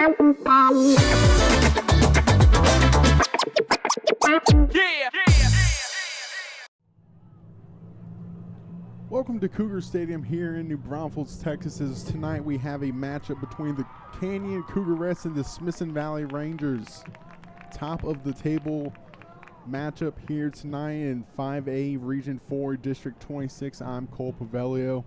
Welcome to Cougar Stadium here in New Braunfels, Texas. As tonight we have a matchup between the Canyon Cougarettes and the Smithson Valley Rangers. Top of the table matchup here tonight in 5A Region 4 District 26. I'm Cole Pavelio.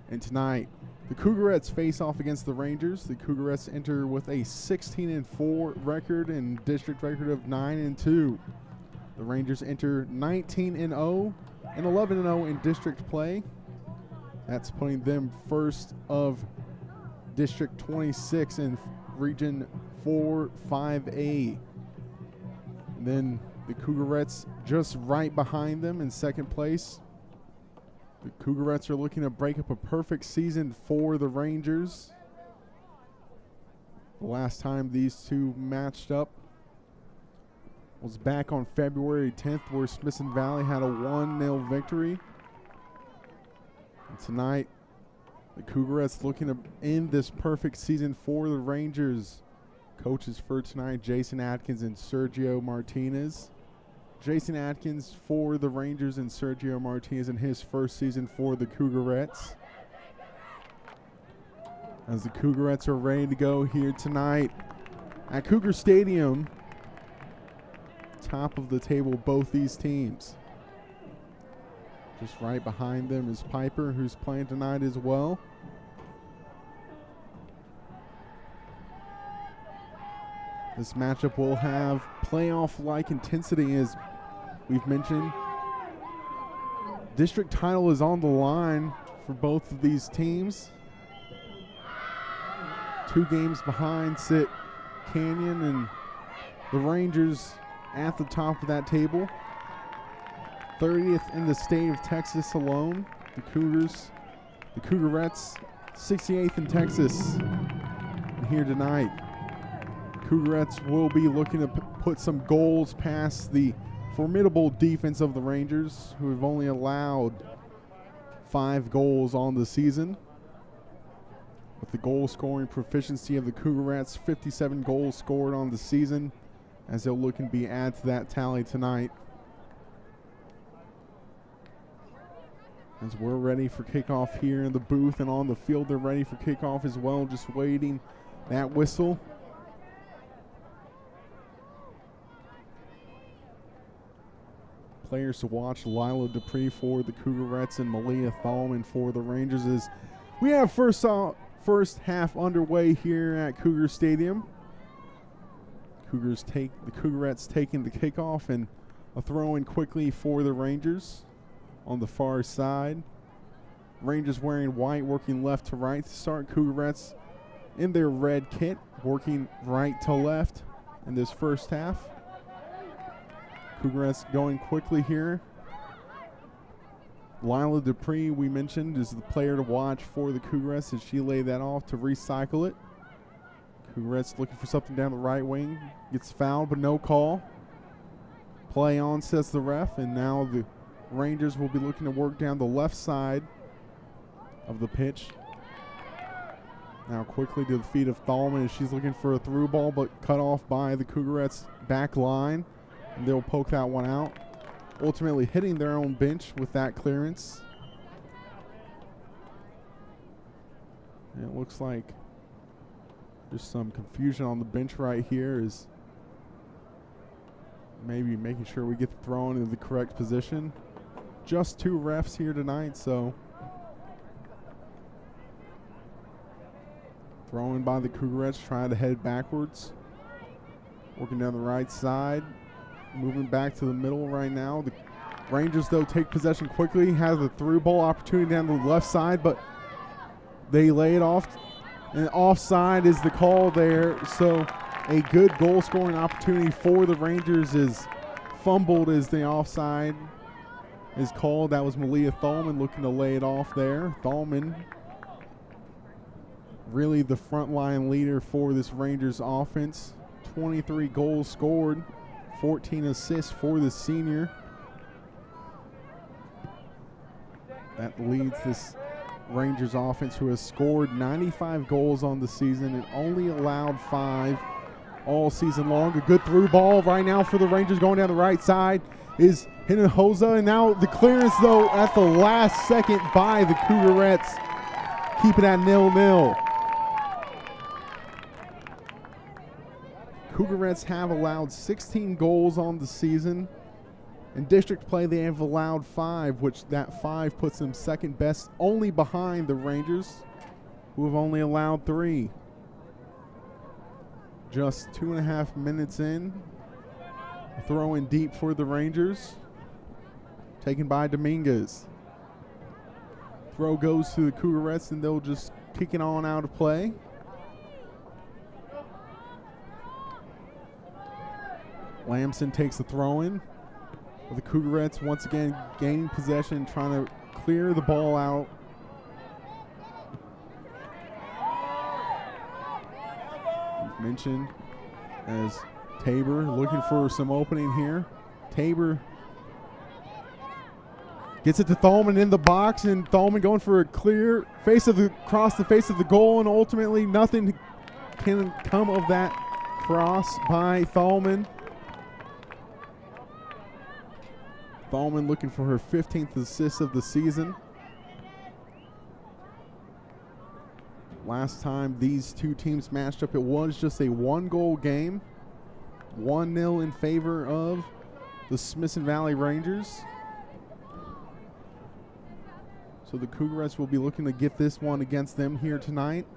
And tonight the Cougarettes face off against the Rangers. The Cougarettes enter with a 16-4 record and district record of 9-2. The Rangers enter 19-0 and 11-0 in district play. That's putting them first of District 26 in Region 4 5A. And then the Cougarettes just right behind them in second place. The Cougarettes are looking to break up a perfect season for the Rangers. The last time these two matched up was back on February 10th, where Smithson Valley had a 1-0 victory. And tonight, the Cougarettes looking to end this perfect season for the Rangers. Coaches for tonight, Jason Atkins and Sergio Martinez. Jason Atkins for the Rangers and Sergio Martinez in his first season for the Cougarettes. As the Cougarettes are ready to go here tonight at Cougar Stadium. Top of the table, both these teams. Just right behind them is Piper, who's playing tonight as well. This matchup will have playoff-like intensity, as we've mentioned. District title is on the line for both of these teams. 2 games behind sit Canyon and the Rangers at the top of that table. 30th in the state of Texas alone. The Cougarettes, 68th in Texas. And here tonight, Cougarettes will be looking to put some goals past the formidable defense of the Rangers, who have only allowed 5 goals on the season. With the goal scoring proficiency of the Cougarettes, 57 goals scored on the season, as they'll look and be add to that tally tonight. As we're ready for kickoff here in the booth and on the field, they're ready for kickoff as well, just waiting that whistle. Players to watch: Lila Dupree for the Cougarettes and Malia Thalman for the Rangers. As we have first half underway here at Cougar Stadium. The Cougarettes taking the kickoff, and a throw in quickly for the Rangers on the far side. Rangers wearing white, working left to right to start. Cougarettes in their red kit, working right to left in this first half. Cougarettes going quickly here. Lila Dupree, we mentioned, is the player to watch for the Cougarettes as she laid that off to recycle it. Cougarettes looking for something down the right wing. Gets fouled, but no call. Play on, says the ref, and now the Rangers will be looking to work down the left side of the pitch. Now quickly to the feet of Thalman as she's looking for a through ball, but cut off by the Cougarettes back line. And they'll poke that one out, ultimately hitting their own bench with that clearance. And it looks like there's some confusion on the bench right here, is maybe making sure we get the throw into the correct position. Just 2 refs here tonight, so thrown by the Cougarettes, trying to head backwards. Working down the right side, moving back to the middle right now. The Rangers, though, take possession quickly, has a through ball opportunity down the left side, but they lay it off. And offside is the call there, so a good goal-scoring opportunity for the Rangers is fumbled as the offside is called. That was Malia Thalman looking to lay it off there. Thalman, really the frontline leader for this Rangers offense. 23 goals scored, 14 assists for the senior. That leads this Rangers offense, who has scored 95 goals on the season and only allowed 5 all season long. A good through ball right now for the Rangers going down the right side is Hinojosa, and now the clearance, though, at the last second by the Cougarettes. Keep it at 0-0. Cougarettes have allowed 16 goals on the season. In district play, they have allowed 5, which that 5 puts them second best, only behind the Rangers, who have only allowed 3. Just 2.5 minutes in. A throw in deep for the Rangers, taken by Dominguez. Throw goes to the Cougarettes, and they'll just kick it on out of play. Lamson takes the throw in. The Cougarettes once again gaining possession, trying to clear the ball out. We've mentioned as Tabor looking for some opening here. Tabor gets it to Thalman in the box, and Thalman going for a clear across the face of the goal, and ultimately nothing can come of that cross by Thalman. Thalman looking for her 15th assist of the season. Last time these two teams matched up, it was just a 1-goal game. 1-0 in favor of the Smithson Valley Rangers. So the Cougarettes will be looking to get this one against them here tonight.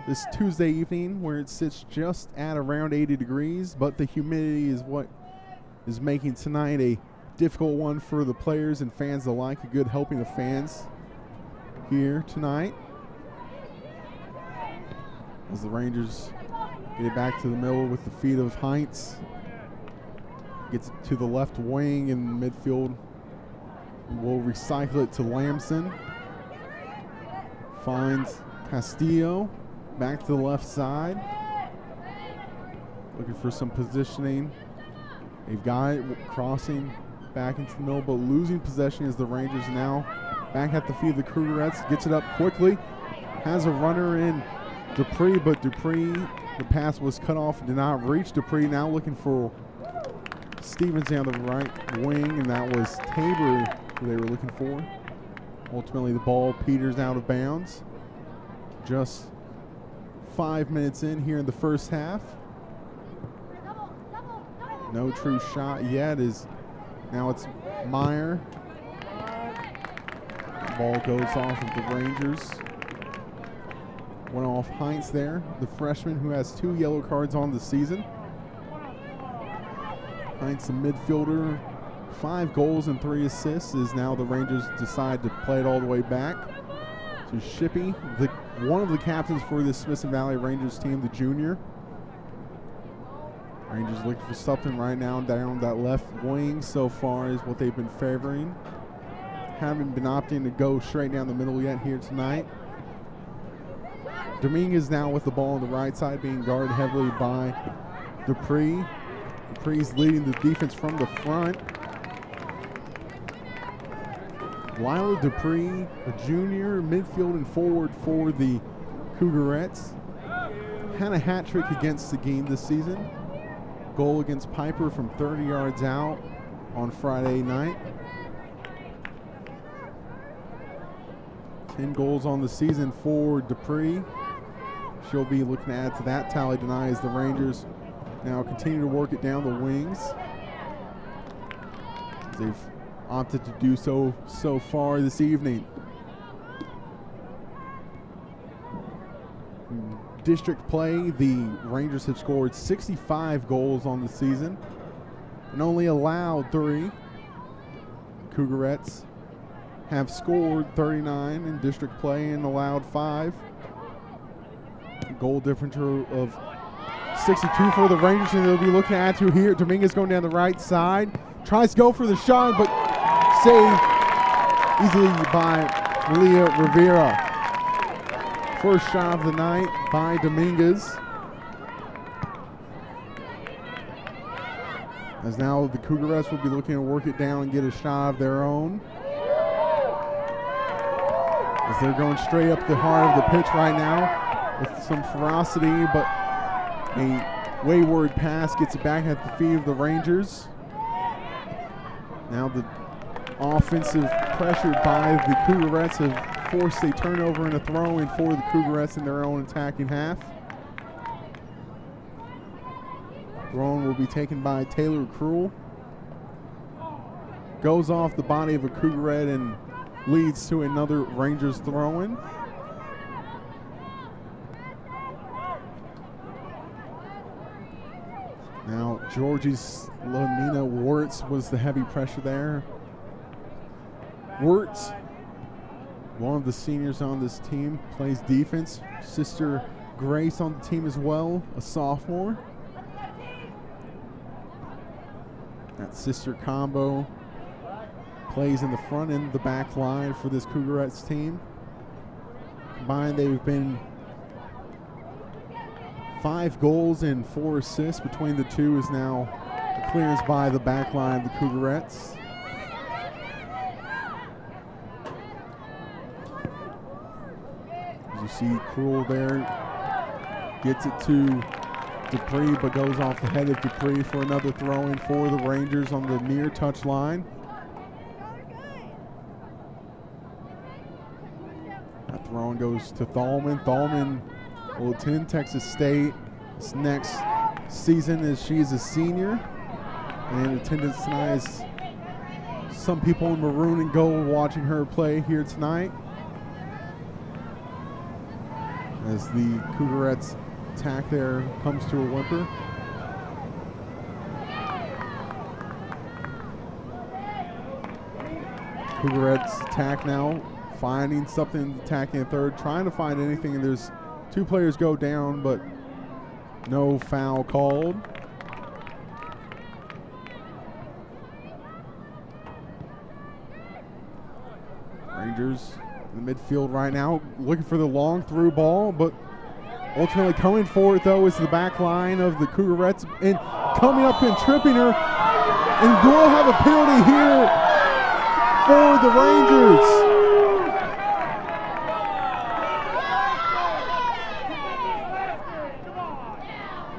This Tuesday evening, where it sits just at around 80 degrees, but the humidity is what is making tonight a difficult one for the players and fans alike. A good helping of fans here tonight, as the Rangers get it back to the middle with the feet of Heinz. Gets it to the left wing in midfield. We'll recycle it to Lamson. Finds Castillo. Back to the left side. Looking for some positioning. They've got it crossing back into the middle, but losing possession as the Rangers now back at the feet of the Cougarettes. Gets it up quickly. Has a runner in Dupree, but Dupree, the pass was cut off and did not reach Dupree. Now looking for Stevens down the right wing, and that was Tabor who they were looking for. Ultimately, the ball peters out of bounds. Just 5 minutes in here in the first half. No true shot yet, as now it's Meyer. Ball goes off of the Rangers. Went off Heinz there, the freshman who has 2 yellow cards on the season. Heinz, the midfielder, 5 goals and 3 assists, as now the Rangers decide to play it all the way back to Shippey, one of the captains for the Smithson Valley Rangers team, the junior. Rangers looking for something right now down that left wing so far is what they've been favoring. Haven't been opting to go straight down the middle yet here tonight. Dominguez now with the ball on the right side, being guarded heavily by Dupree. Dupree's leading the defense from the front. Lila Dupree, a junior, midfield and forward for the Cougarettes. Had a hat trick against Seguin this season. Goal against Piper from 30 yards out on Friday night. 10 goals on the season for Dupree. She'll be looking to add to that tally tonight as the Rangers now continue to work it down the wings. They've opted to do so far this evening. In district play, the Rangers have scored 65 goals on the season and only allowed 3. Cougarettes have scored 39 in district play and allowed 5. Goal differential of 62 for the Rangers, and they'll be looking to add to here. Dominguez going down the right side. Tries to go for the shot, but saved easily by Malia Rivera. First shot of the night by Dominguez. As now the Cougarettes will be looking to work it down and get a shot of their own. as they're going straight up the heart of the pitch right now with some ferocity, but a wayward pass gets it back at the feet of the Rangers. Now the offensive pressure by the Cougarettes have forced a turnover and a throw-in for the Cougarettes in their own attacking half. Throw-in will be taken by Taylor Cruel. Goes off the body of a Cougarette and leads to another Rangers throw-in. Now Georgie's Lanina Wirtz was the heavy pressure there. Wirtz, one of the seniors on this team, plays defense. Sister Grace on the team as well, a sophomore. That sister combo plays in the front and the back line for this Cougarettes team. Combined, they've been 5 goals and 4 assists between the two, is now a clearance by the back line of the Cougarettes. As you see, Cruel there gets it to Dupree, but goes off the head of Dupree for another throw-in for the Rangers on the near touch line. That throw-in goes to Thalman. Thalman will attend Texas State this next season as she is a senior. And in attendance tonight is some people in maroon and gold watching her play here tonight. As the Cougarettes attack there comes to a whimper. Cougarettes attack now, finding something, attacking a third, trying to find anything, and there's 2 players go down, but no foul called. Rangers in the midfield right now, looking for the long through ball, but ultimately coming for it, though, is the back line of the Cougarettes, and coming up and tripping her, and we'll have a penalty here for the Rangers.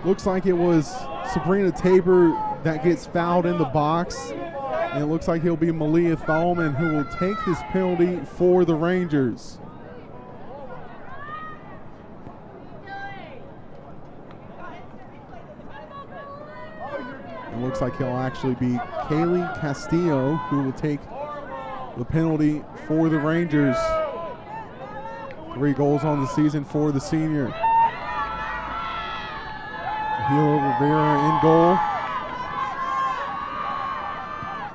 Looks like it was Sabrina Tabor that gets fouled in the box, and it looks like it'll be Malia Thalman who will take this penalty for the Rangers. It looks like it'll actually be Kaylee Castillo who will take the penalty for the Rangers. 3 goals on the season for the senior. Hilo Rivera in goal.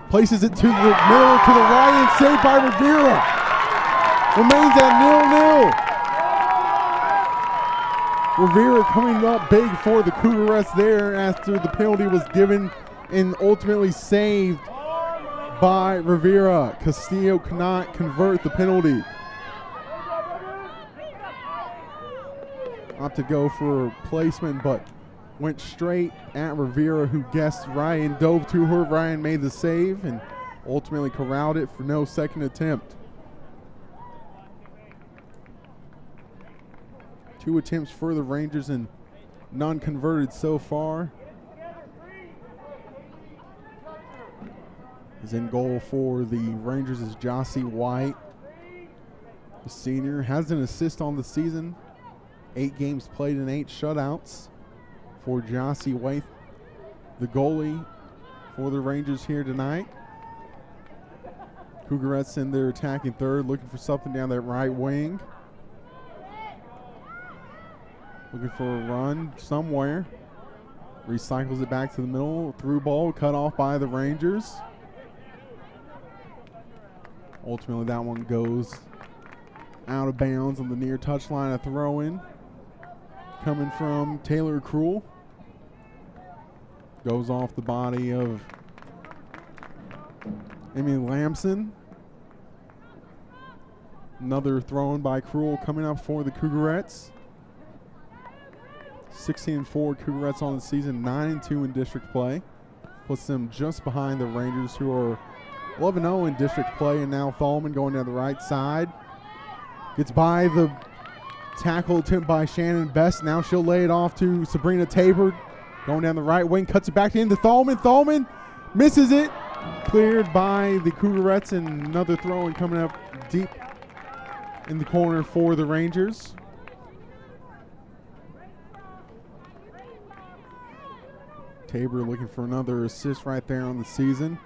Places it to the middle, to the right, and saved by Rivera. Remains at 0-0. Rivera coming up big for the Cougarettes there after the penalty was given and ultimately saved by Rivera. Castillo cannot convert the penalty. Opted to go for placement, but went straight at Rivera, who guessed Ryan, dove to her. Ryan made the save and ultimately corralled it for no second attempt. 2 attempts for the Rangers and none converted so far. Is in goal for the Rangers is Jossie White. The senior has an assist on the season. 8 games played and 8 shutouts for Jossie White, the goalie for the Rangers here tonight. Cougarettes in their attacking third, looking for something down that right wing. Looking for a run somewhere. Recycles it back to the middle. Through ball, cut off by the Rangers. Ultimately, that one goes out of bounds on the near touchline. A throw-in coming from Taylor Cruel. Goes off the body of Amy Lamson. Another throw-in by Cruel coming up for the Cougarettes. 16-4 Cougarettes on the season, 9-2 in district play. Puts them just behind the Rangers, who are 11-0 in district play, and now Thalman going down the right side. Gets by the tackle attempt by Shannon Best. Now she'll lay it off to Sabrina Tabor. Going down the right wing, cuts it back into Thalman. Thalman misses it. Cleared by the Cougarettes, and another throw and coming up deep in the corner for the Rangers. Tabor looking for another assist right there on the season.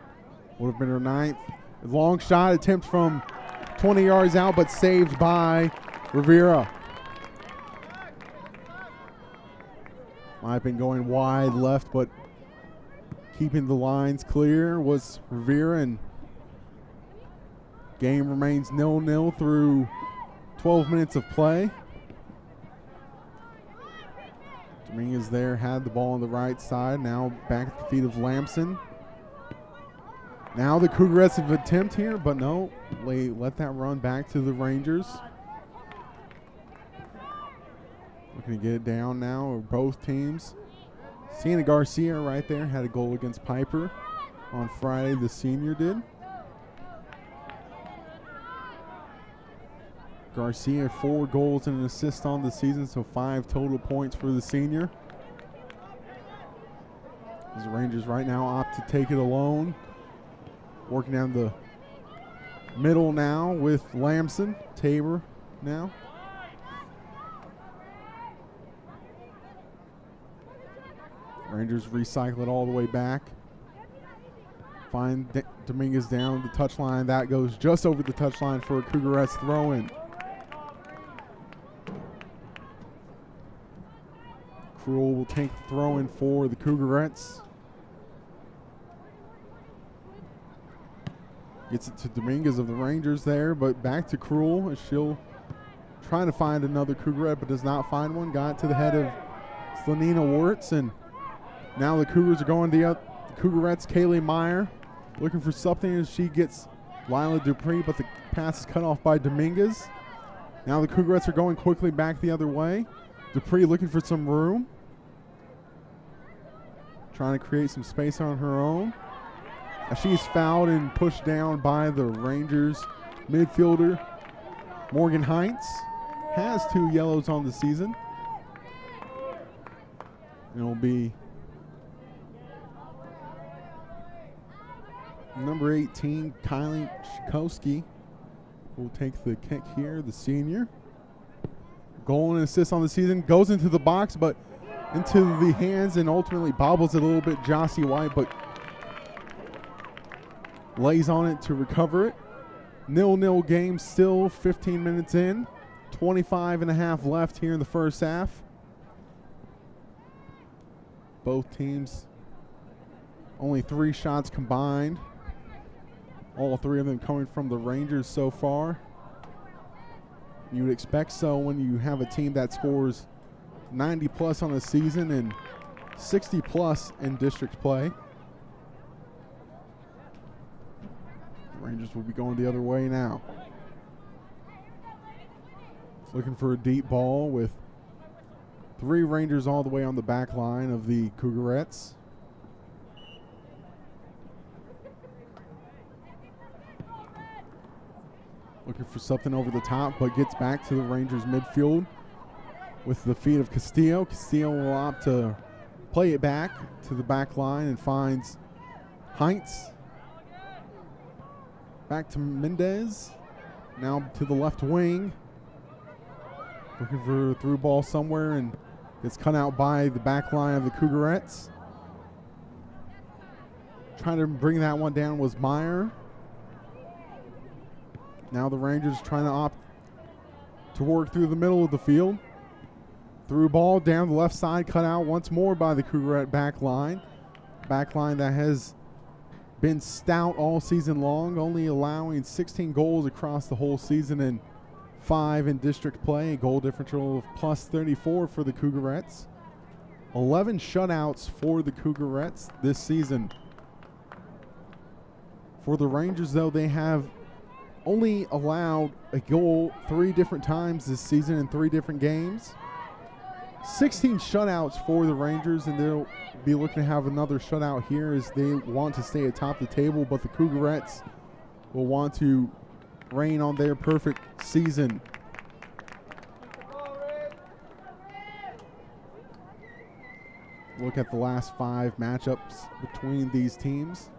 Would have been her 9th. Long shot attempt from 20 yards out, but saved by Rivera. Might have been going wide left, but keeping the lines clear was Rivera, and game remains 0-0 through 12 minutes of play. Dominguez there had the ball on the right side. Now back at the feet of Lamson. Now the Cougarettes have attempt here, but no, they let that run back to the Rangers. Looking to get it down now, both teams. Sienna Garcia right there had a goal against Piper on Friday, the senior did. Garcia 4 goals and an assist on the season, so 5 total points for the senior. As the Rangers right now opt to take it alone. Working down the middle now with Lamson. Tabor now. Rangers recycle it all the way back. Find Dominguez down the touchline. That goes just over the touchline for a Cougarettes throw-in. Cruel will take the throw-in for the Cougarettes. Gets it to Dominguez of the Rangers there, but back to Cruel as she'll try to find another Cougarette, but does not find one. Got to the head of Slanina Wirtz, and now the Cougars are going the Cougarettes. Kaylee Meyer looking for something as she gets Lila Dupree, but the pass is cut off by Dominguez. Now the Cougarettes are going quickly back the other way. Dupree looking for some room. Trying to create some space on her own. She's fouled and pushed down by the Rangers midfielder. Morgan Heinz has 2 yellows on the season. It'll be number 18, Kylie Shikowski, will take the kick here, the senior. Goal and assist on the season. Goes into the box, but into the hands and ultimately bobbles it a little bit. Jossie White, but lays on it to recover it. 0-0 game still, 15 minutes in. 25 and a half left here in the first half. Both teams only 3 shots combined. All 3 of them coming from the Rangers so far. You would expect so when you have a team that scores 90 plus on the season and 60 plus in district play. The Rangers will be going the other way now. Looking for a deep ball with 3 Rangers all the way on the back line of the Cougarettes. Looking for something over the top, but gets back to the Rangers midfield with the feet of Castillo. Castillo will opt to play it back to the back line and finds Heinz. Back to Mendez. Now to the left wing. Looking for a through ball somewhere, and it's cut out by the back line of the Cougarettes. Trying to bring that one down was Meyer. Now the Rangers trying to opt to work through the middle of the field. Through ball down the left side, cut out once more by the Cougarette back line. Back line that has been stout all season long, only allowing 16 goals across the whole season and 5 in district play. A goal differential of plus 34 for the Cougarettes. 11 shutouts for the Cougarettes this season. For the Rangers, though, they have only allowed a goal 3 different times this season in 3 different games. 16 shutouts for the Rangers, and they'll be looking to have another shutout here as they want to stay atop the table, but the Cougarettes will want to reign on their perfect season. look at the last 5 matchups between these teams.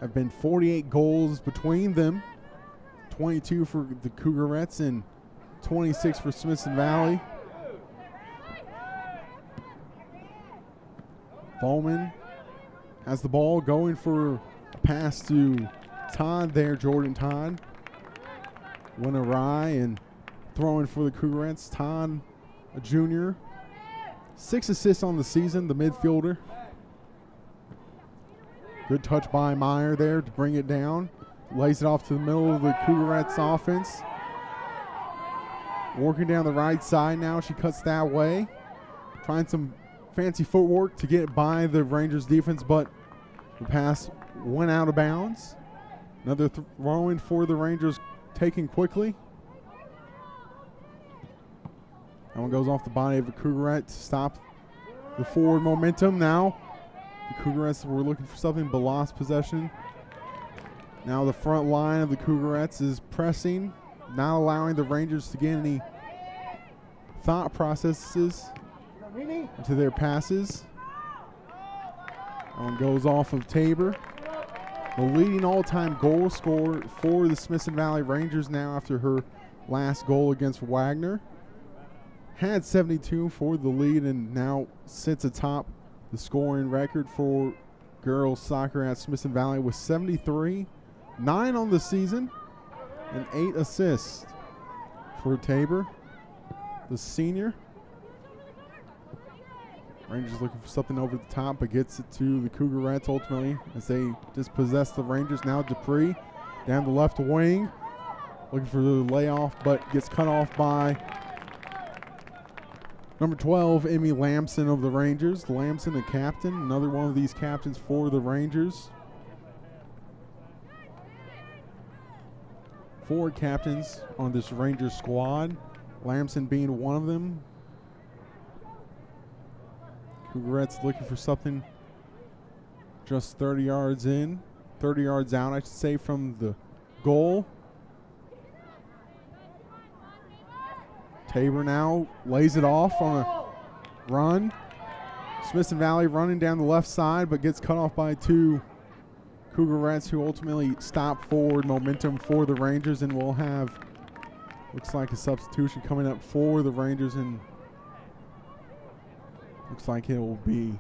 Have been 48 goals between them, 22 for the Cougarettes and 26 for Smithson Valley. Thalman has the ball, going for a pass to Todd there, Jordan Todd. Went awry and throwing for the Cougarettes. Todd, a junior. 6 assists on the season, the midfielder. Good touch by Meyer there to bring it down. Lays it off to the middle of the Cougarettes offense. Working down the right side now. She cuts that way. Trying some fancy footwork to get by the Rangers defense, but the pass went out of bounds. Another throw-in for the Rangers, taken quickly. That one goes off the body of the Cougarette to stop the forward momentum. Now the Cougarettes were looking for something but lost possession. Now the front line of the Cougarettes is pressing, not allowing the Rangers to get any thought processes into their passes. That one goes off of Tabor. The leading all-time goal scorer for the Smithson Valley Rangers now after her last goal against Wagner. Had 72 for the lead and now sits atop the scoring record for girls soccer at Smithson Valley with 73, 9 on the season, and 8 assists for Tabor, the senior. Rangers looking for something over the top, but gets it to the Cougarettes ultimately as they dispossess the Rangers. Now Dupree down the left wing, looking for the layoff, but gets cut off by number 12, Emmy Lamson of the Rangers. Lamson, the captain, another one of these captains for the Rangers. 4 captains on this Rangers squad, Lamson being one of them. Cougarettes looking for something just 30 yards in, 30 yards out, I should say, from the goal. Tabor now lays it off on a run. Smithson Valley running down the left side, but gets cut off by 2 Cougarettes who ultimately stop forward momentum for the Rangers, and will have, looks like a substitution coming up for the Rangers, and looks like it will be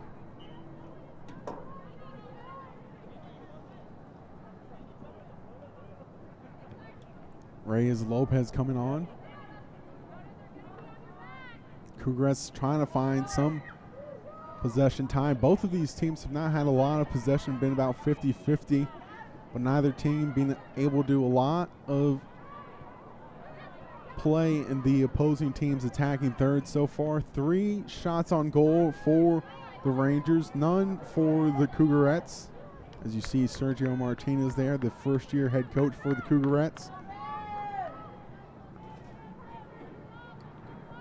Reyes Lopez coming on. Cougarettes trying to find some possession time. Both of these teams have not had a lot of possession, been about 50-50, but neither team being able to do a lot of play in the opposing team's attacking third so far. 3 shots on goal for the Rangers, none for the Cougarettes. As you see Sergio Martinez there, the first-year head coach for the Cougarettes.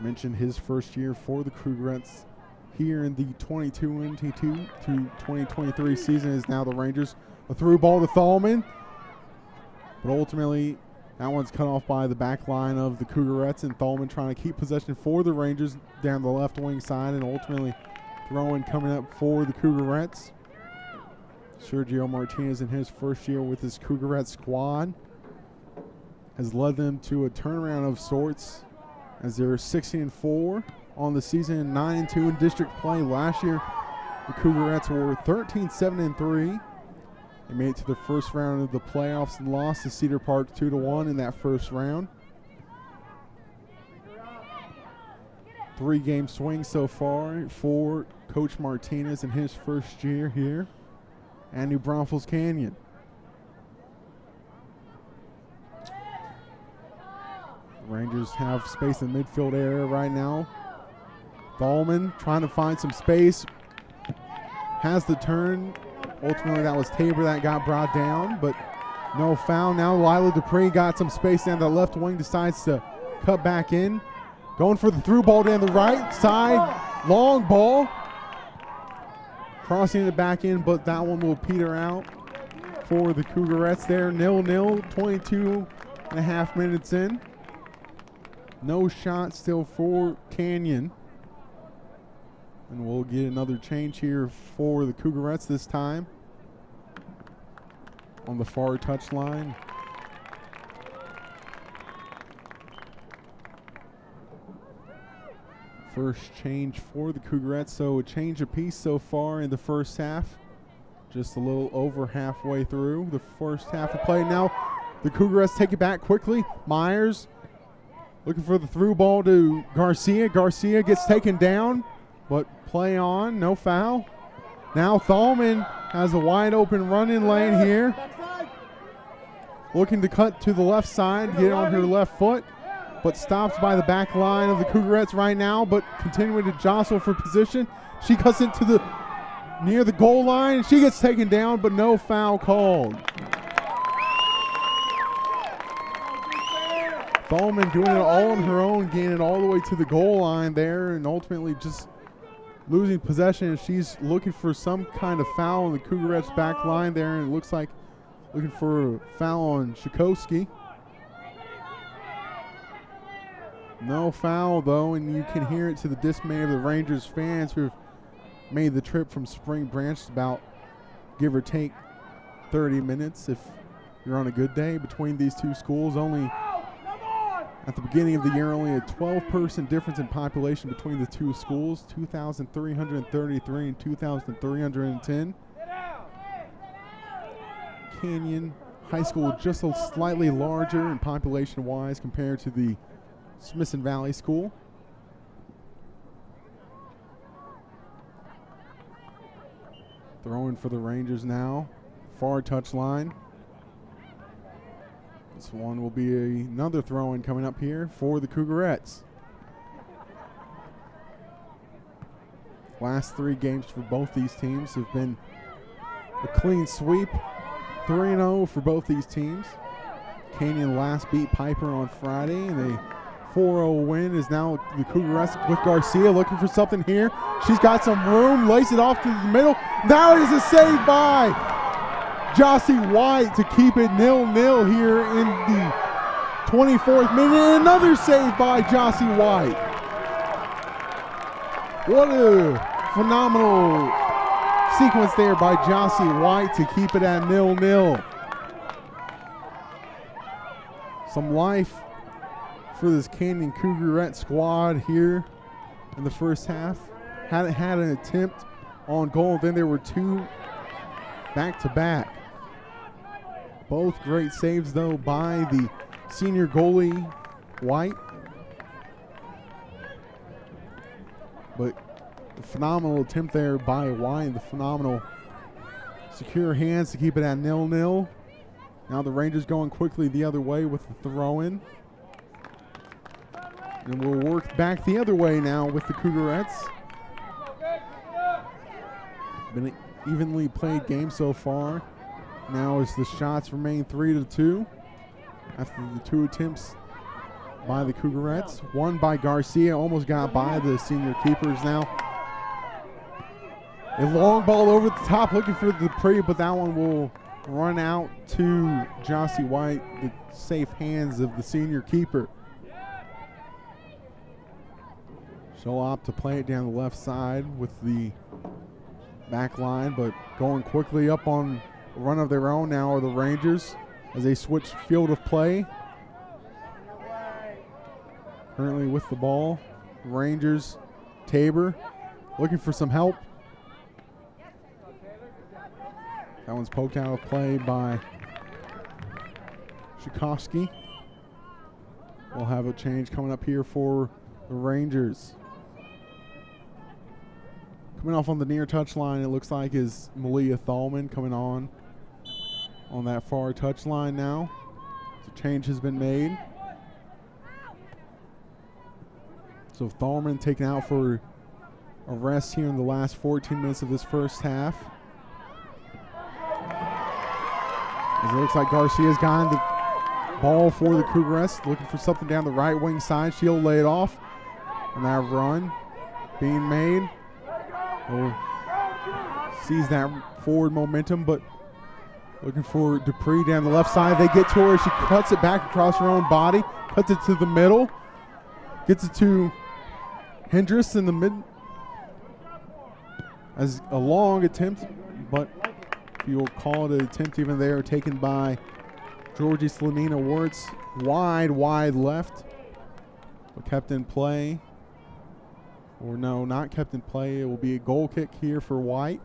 Mentioned his first year for the Cougarettes here in the 22-22 to 2023 season is now the Rangers. A through ball to Thalman, but ultimately that one's cut off by the back line of the Cougarettes, and Thalman trying to keep possession for the Rangers down the left wing side, and ultimately throwing coming up for the Cougarettes. Sergio Martinez in his first year with his Cougarette squad has led them to a turnaround of sorts as they're 16-4 on the season and 9-2 in district play. Last year, the Cougarettes were 13-7-3. They made it to the first round of the playoffs and lost to Cedar Park 2-1 in that first round. 3-game swing so far for Coach Martinez in his first year here at New Braunfels Canyon. Rangers have space in the midfield area right now. Thalman trying to find some space. Has the turn. Ultimately, that was Tabor that got brought down, but no foul. Now Lila Dupree got some space down the left wing, decides to cut back in. Going for the through ball down the right side. Long ball. Crossing it back in, but that one will peter out for the Cougarettes there. 0-0, 22.5 minutes in. No shot still for Canyon. And we'll get another change here for the Cougarettes this time. On the far touchline. First change for the Cougarettes, so a change apiece so far in the first half. Just a little over halfway through the first half of play. Now the Cougarettes take it back quickly. Myers looking for the through ball to Garcia. Garcia gets taken down, but play on, no foul. Now Thalman has a wide open run-in lane here. Looking to cut to the left side, get on her left foot, but stops by the back line of the Cougarettes right now, but continuing to jostle for position. She cuts into the near the goal line. She gets taken down, but no foul called. Thalman doing it all on her own, getting it all the way to the goal line there, and ultimately just losing possession. She's looking for some kind of foul on the Cougarettes back line there, and it looks like looking for a foul on Shikowski. No foul, though, and you can hear it to the dismay of the Rangers fans who have made the trip from Spring Branch. About, give or take, 30 minutes if you're on a good day between these two schools. Only at the beginning of the year, only a 12-person difference in population between the two schools, 2,333 and 2,310. Canyon High School just a slightly larger in population-wise compared to the Smithson Valley School. Throwing for the Rangers now. Far touchline. This one will be another throw-in coming up here for the Cougarettes. Last 3 games for both these teams have been a clean sweep. 3-0 for both these teams. Canyon last beat Piper on Friday, and a 4-0 win is now the Cougarettes with Garcia looking for something here. She's got some room, lays it off to the middle. Now is a save by Jossie White to keep it 0-0 here in the 24th minute. And another save by Jossie White. What a phenomenal sequence there by Jossie White to keep it at 0-0. Some life for this Canyon Cougarette squad here in the first half. Hadn't had an attempt on goal, then there were 2 back-to-back. Both great saves, though, by the senior goalie, White. But the phenomenal attempt there by White, the phenomenal secure hands to keep it at 0-0. Now the Rangers going quickly the other way with the throw-in. And we'll work back the other way now with the Cougarettes. Been an evenly played game so far. Now as the shots remain 3-2 after the 2 attempts by the Cougarettes. One by Garcia, almost got by the senior keepers now. A long ball over the top looking for Dupree, but that one will run out to Jossie White, the safe hands of the senior keeper. She'll opt to play it down the left side with the back line, but going quickly up on a run of their own now are the Rangers as they switch field of play. Currently with the ball, Rangers, Tabor looking for some help. That one's poked out of play by Shikowski. We'll have a change coming up here for the Rangers. Coming off on the near touchline, it looks like is Malia Thalman coming on that far touchline now. So change has been made. So Thalman taken out for a rest here in the last 14 minutes of this first half. As it looks like Garcia's gotten the ball for the Cougarettes, looking for something down the right wing side. She'll lay it off on that run being made. Sees that forward momentum, but looking for Dupree down the left side. They get to her. She cuts it back across her own body, cuts it to the middle, gets it to Hendricks in the as a long attempt, but if you'll call it an attempt even there, taken by Georgie Slanina Wirtz, wide left, but kept in play. Or no, not kept in play. It will be a goal kick here for White.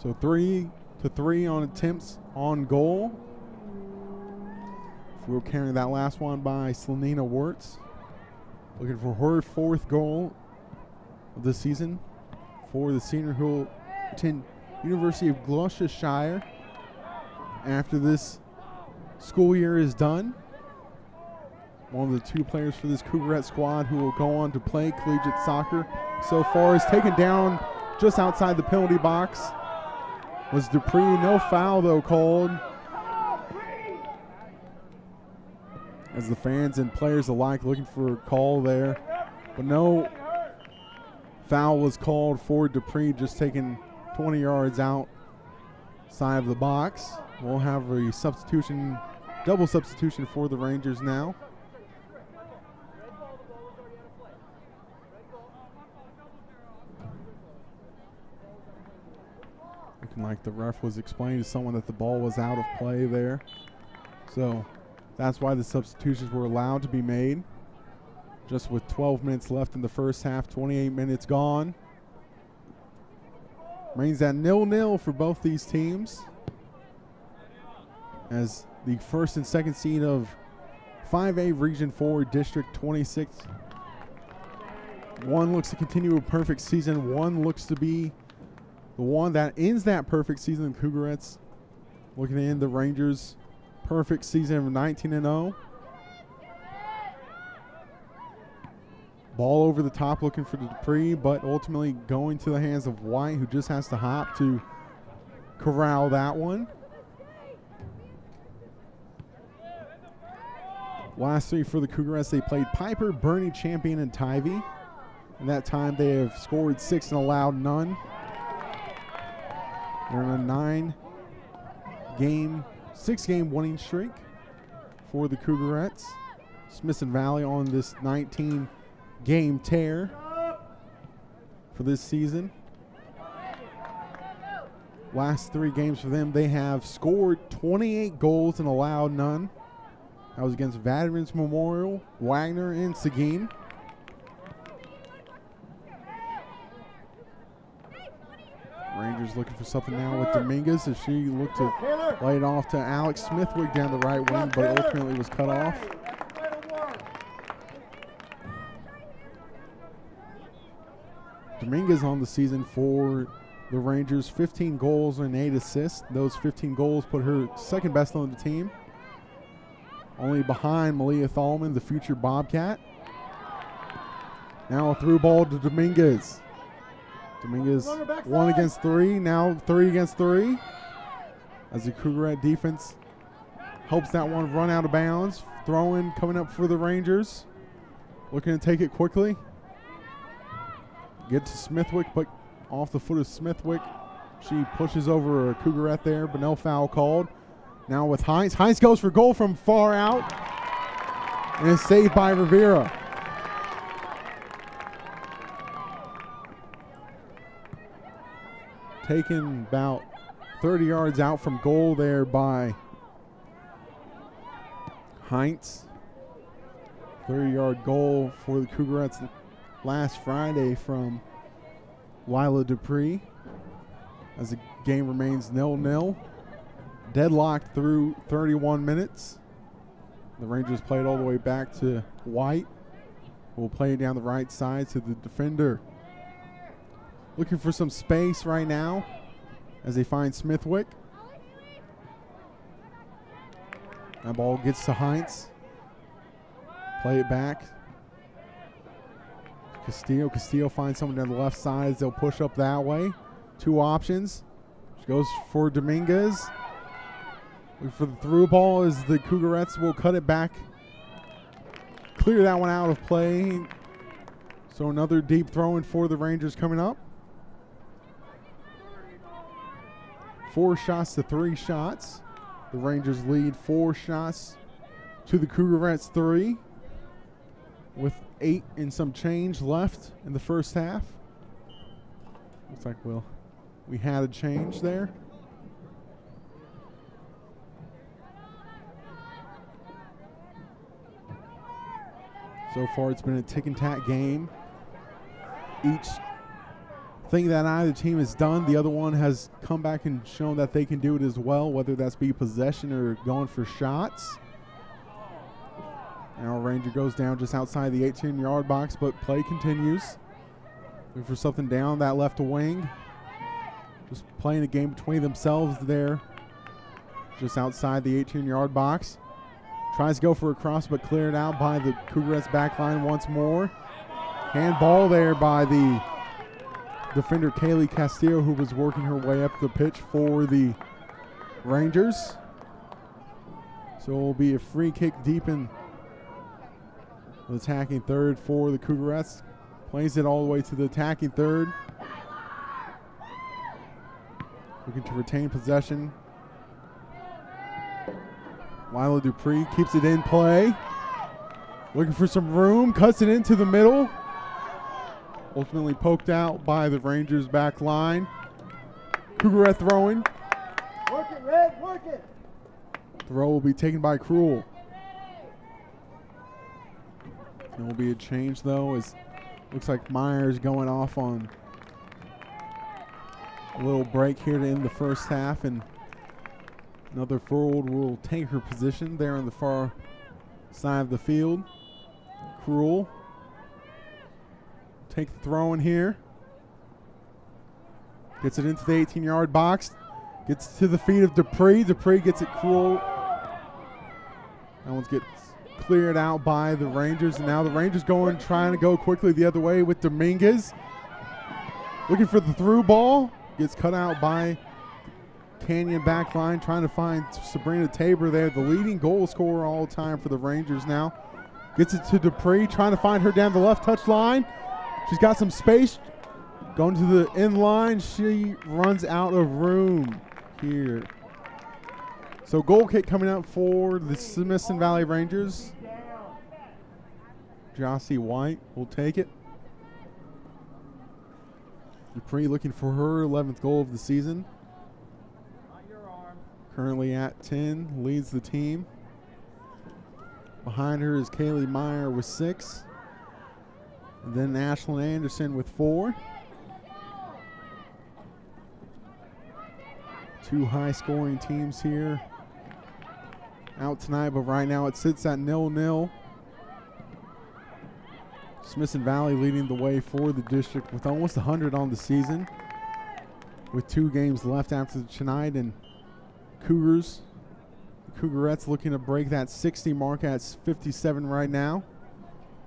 So 3-3 on attempts on goal. We're carrying that last one by Slanina Wirtz. Looking for her 4th goal of the season for the senior who will attend University of Gloucestershire after this school year is done. One of the 2 players for this Cougarette squad who will go on to play collegiate soccer so far is taken down just outside the penalty box. Was Dupree. No foul though called, as the fans and players alike looking for a call there, but no foul was called for Dupree, just taken 20 yards outside of the box. We'll have a substitution, double substitution for the Rangers now. Looking like the ref was explaining to someone that the ball was out of play there. So that's why the substitutions were allowed to be made. Just with 12 minutes left in the first half, 28 minutes gone. Remains at 0-0 for both these teams, as the first and second seed of 5A Region 4 District 26. One looks to continue a perfect season. One looks to be the one that ends that perfect season. The Cougarettes looking to end the Rangers' perfect season of 19-0. Ball over the top looking for Dupree, but ultimately going to the hands of White, who just has to hop to corral that one. Last 3 for the Cougarettes, they played Piper, Bernie, Champion, and Tivy. In that time, they have scored 6 and allowed none. They're on a 6-game winning streak for the Cougarettes. Smithson Valley on this 19-game tear for this season. Last 3 games for them, they have scored 28 goals and allowed none. That was against Veterans Memorial, Wagner, and Seguin. Rangers looking for something now with Dominguez as she looked to lay it off to Alex Smithwick down the right wing, but ultimately was cut off. Dominguez on the season for the Rangers, 15 goals and 8 assists. Those 15 goals put her second best on the team, only behind Malia Thalman, the future Bobcat. Now a through ball to Dominguez. Dominguez 1 against 3, now 3 against 3. As the Cougarette defense helps that one run out of bounds. Throw-in coming up for the Rangers. Looking to take it quickly. Get to Smithwick, but off the foot of Smithwick. She pushes over a Cougarette there, but no foul called. Now with Hines. Hines goes for goal from far out. And is saved by Rivera. Taken about 30 yards out from goal there by Heinz. 30-yard goal for the Cougarettes last Friday from Lila Dupree, as the game remains 0-0. Deadlocked through 31 minutes. The Rangers played all the way back to White, who will play it down the right side to the defender. Looking for some space right now as they find Smithwick. That ball gets to Heinz. Play it back. Castillo finds someone down the left side as they'll push up that way. 2 options. She goes for Dominguez. Looking for the through ball as the Cougarettes will cut it back. Clear that one out of play. So another deep throw in for the Rangers coming up. 4 shots to 3 shots. The Rangers lead 4 shots to the Cougarettes 3. with 8 and some change left in the first half. Looks like we had a change there. So far, it's been a tick-and-tack game. Each thing that either team has done, the other one has come back and shown that they can do it as well, whether that's be possession or going for shots. Now Ranger goes down just outside the 18-yard box, but play continues. Looking for something down that left wing. Just playing a game between themselves there, just outside the 18-yard box. Tries to go for a cross, but cleared out by the Cougarettes back line once more. Handball there by the defender Kaylee Castillo, who was working her way up the pitch for the Rangers. So it will be a free kick deep in the attacking third for the Cougarettes. Plays it all the way to the attacking third. Looking to retain possession. Lila Dupree keeps it in play. Looking for some room, cuts it into the middle. Ultimately poked out by the Rangers back line. Cougarette throwing. Work it, Red, work it. Throw will be taken by Cruel. There will be a change though, as looks like Myers going off on a little break here to end the first half, and another forward will take her position there on the far side of the field. Cruel. Take the throw in here. Gets it into the 18-yard box. Gets to the feet of Dupree. Dupree gets it Cruel. That one gets cleared out by the Rangers. And now the Rangers trying to go quickly the other way with Dominguez. Looking for the through ball. Gets cut out by Canyon back line, trying to find Sabrina Tabor there, the leading goal scorer all time for the Rangers now. Gets it to Dupree, trying to find her down the left touch line. She's got some space. Going to the end line. She runs out of room here. So goal kick coming up for the Smithson Valley Rangers. Jossie White will take it. Dupree looking for her 11th goal of the season. Currently at 10, leads the team. Behind her is Kaylee Meyer with 6. And then Ashlyn Anderson with 4. Two high-scoring teams here out tonight, but right now it sits at 0-0. Smithson Valley leading the way for the district with almost 100 on the season, with 2 games left after tonight, and Cougarettes looking to break that 60 mark at 57 right now,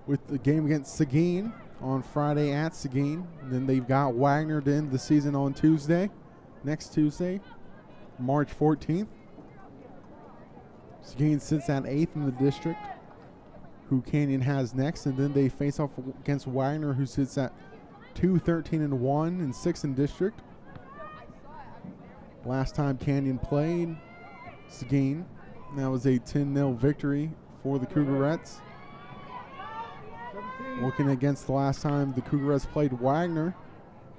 with the game against Seguin on Friday at Seguin. And then they've got Wagner to end the season on next Tuesday, March 14th. Seguin sits at 8th in the district, who Canyon has next, and then they face off against Wagner, who sits at 2-13-1 and 6th in district. Last time Canyon played Seguin, that was a 10-0 victory for the Cougarettes. Looking against the last time the Cougarettes played Wagner,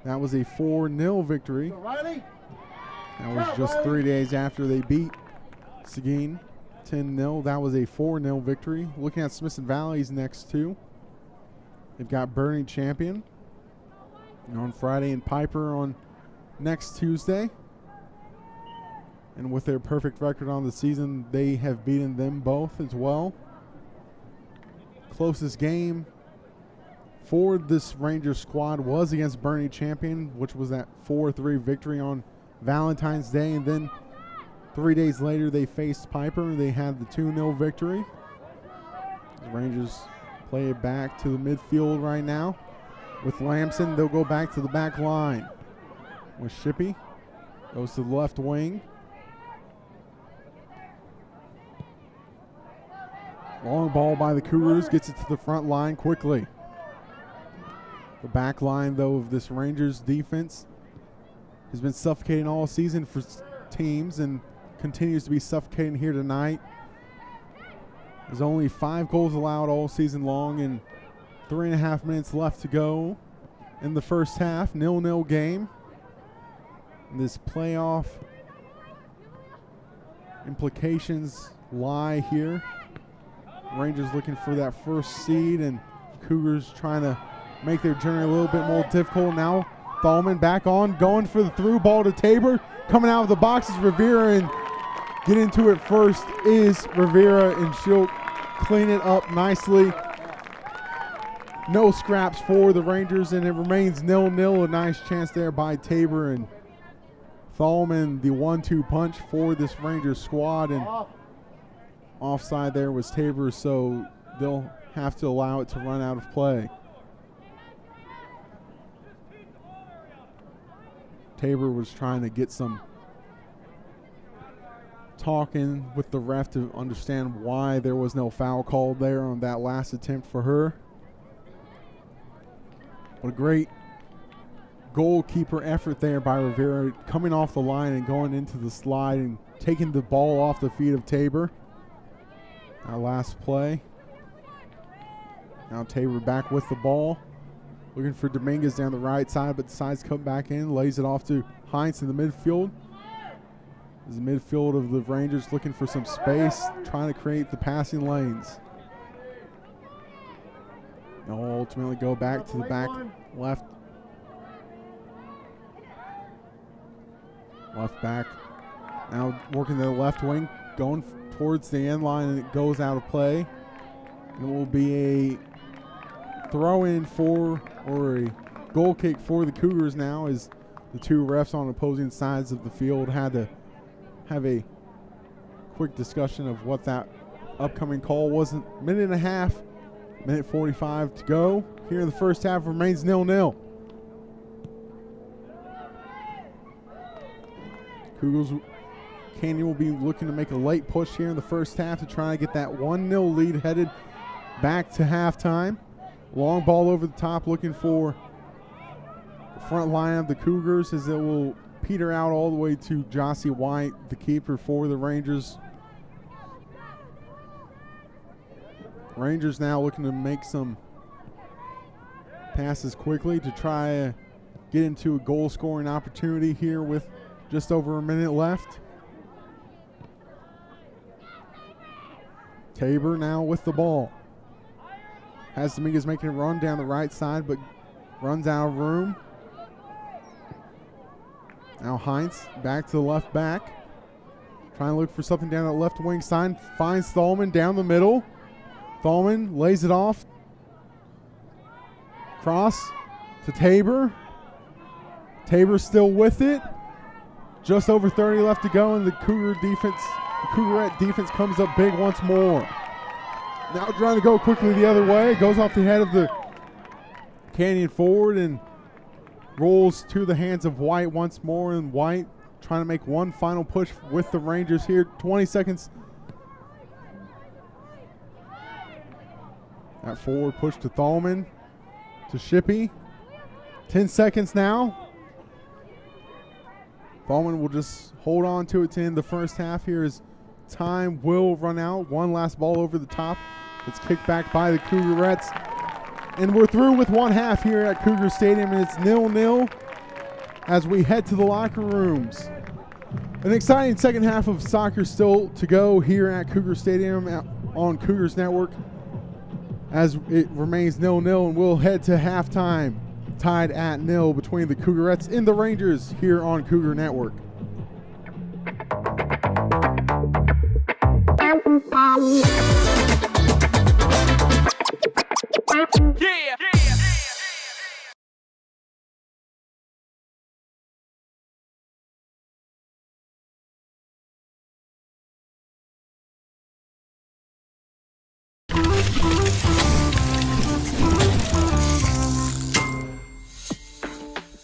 that was a 4-0 victory. That was just 3 days after they beat Seguin 10-0. That was a 4-0 victory. Looking at Smithson Valley's next 2, they've got Bernie Champion on Friday and Piper on next Tuesday. And with their perfect record on the season, they have beaten them both as well. Closest game for this Rangers squad was against Bernie Champion, which was that 4-3 victory on Valentine's Day. And then 3 days later, they faced Piper, and they had the 2-0 victory. The Rangers play it back to the midfield right now. With Lamson, they'll go back to the back line. With Shippey, goes to the left wing. Long ball by the Cougars, gets it to the front line quickly. The back line, though, of this Rangers defense has been suffocating all season for teams and continues to be suffocating here tonight. There's only 5 goals allowed all season long, and 3.5 minutes left to go in the first half. 0-0 game. And this playoff implications lie here. Rangers looking for that first seed, and Cougars trying to make their journey a little bit more difficult. Now Thalman back on, going for the through ball to Tabor. Coming out of the box is Rivera, and get into it first is Rivera, and she'll clean it up nicely. No scraps for the Rangers, and it remains 0-0. A nice chance there by Tabor, and Thalman, the 1-2 punch for this Rangers squad, and offside there was Tabor, so they'll have to allow it to run out of play. Tabor was trying to get some talking with the ref to understand why there was no foul called there on that last attempt for her. What a great goalkeeper effort there by Rivera, coming off the line and going into the slide and taking the ball off the feet of Tabor. Our last play. Now Tabor back with the ball. Looking for Dominguez down the right side, but decides to come back in, lays it off to Heinz in the midfield. This is the midfield of the Rangers looking for some space, trying to create the passing lanes. They'll ultimately go back to the back left. Left back. Now working the left wing, going towards the end line, and it goes out of play. It will be a throw in for, or a goal kick for the Cougars now, as the two refs on opposing sides of the field had to have a quick discussion of what that upcoming call was. Minute and a half, minute 45 to go. Here in the first half, remains 0-0. Cougars Canyon will be looking to make a late push here in the first half to try to get that 1-0 lead headed back to halftime. Long ball over the top, looking for the front line of the Cougars, as it will peter out all the way to Jossie White, the keeper for the Rangers. Rangers now looking to make some passes quickly to try to get into a goal scoring opportunity here with just over a minute left. Tabor now with the ball. Has Dominguez making a run down the right side, but runs out of room. Now Heinz back to the left back. Trying to look for something down that left wing side. Finds Thalman down the middle. Thalman lays it off. Cross to Tabor. Tabor still with it. Just over 30 left to go, and the Cougarette defense comes up big once more. Now trying to go quickly the other way. Goes off the head of the Canyon forward and rolls to the hands of White once more. And White trying to make one final push with the Rangers here. 20 seconds. That forward push to Thalman, to Shippey. 10 seconds now. Thalman will just hold on to it to end the first half here as time will run out. One last ball over the top. It's kicked back by the Cougarettes. And we're through with one half here at Cougar Stadium, and it's 0-0 as we head to the locker rooms. An exciting second half of soccer still to go here at Cougar Stadium on Cougars Network, as it remains 0-0, and we'll head to halftime tied at 0 between the Cougarettes and the Rangers here on Cougar Network. Yeah.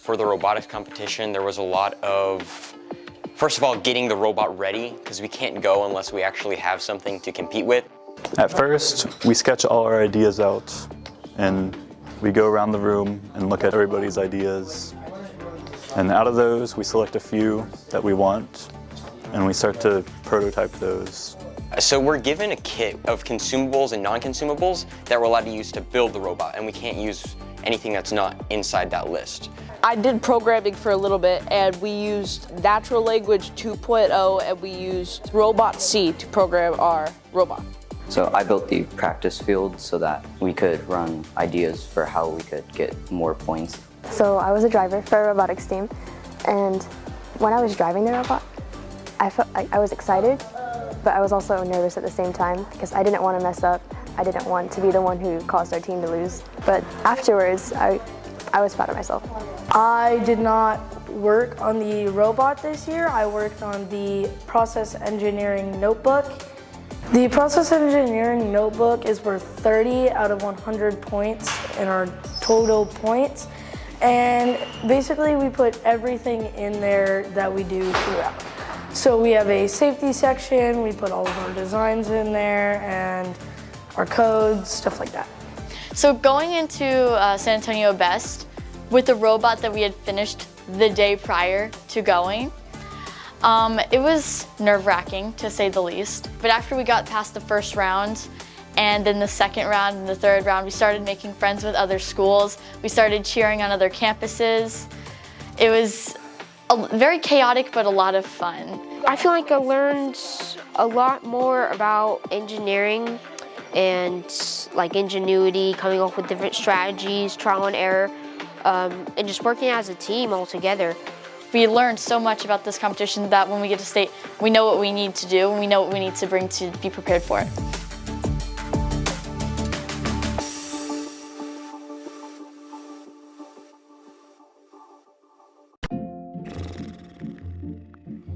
For the robotics competition, there was a lot of, first of all, getting the robot ready, because we can't go unless we actually have something to compete with. At first, we sketch all our ideas out, and we go around the room and look at everybody's ideas. And out of those, we select a few that we want, and we start to prototype those. So we're given a kit of consumables and non-consumables that we're allowed to use to build the robot, and we can't use anything that's not inside that list. I did programming for a little bit, and we used Natural Language 2.0, and we used Robot C to program our robot. So I built the practice field so that we could run ideas for how we could get more points. So I was a driver for a robotics team, and when I was driving the robot, I felt like I was excited, but I was also nervous at the same time because I didn't want to mess up. I didn't want to be the one who caused our team to lose. But afterwards, I was proud of myself. I did not work on the robot this year. I worked on the process engineering notebook. The process engineering notebook is worth 30 out of 100 points in our total points. And basically we put everything in there that we do throughout. So we have a safety section, we put all of our designs in there and our codes, stuff like that. So going into San Antonio Best with the robot that we had finished the day prior to going, it was nerve-wracking to say the least. But after we got past the first round and then the second round and the third round, we started making friends with other schools. We started cheering on other campuses. It was very chaotic, but a lot of fun. I feel like I learned a lot more about engineering and like ingenuity, coming up with different strategies, trial and error, and just working as a team all together. We learned so much about this competition that when we get to state, we know what we need to do and we know what we need to bring to be prepared for it.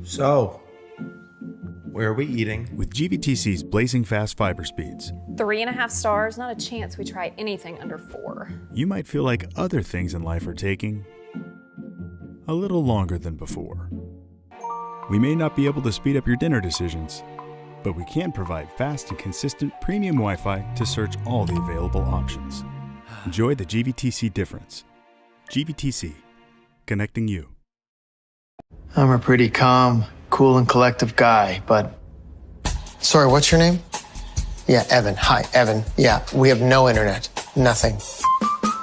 So, where are we eating? With GVTC's blazing fast fiber speeds, 3.5 stars, not a chance we try anything under 4. You might feel like other things in life are taking a little longer than before. We may not be able to speed up your dinner decisions, but we can provide fast and consistent premium Wi-Fi to search all the available options. Enjoy the GVTC difference. GVTC, connecting you. I'm a pretty calm, cool, and collective guy, but... Sorry, what's your name? Yeah, Evan. Hi, Evan. Yeah, we have no internet. Nothing.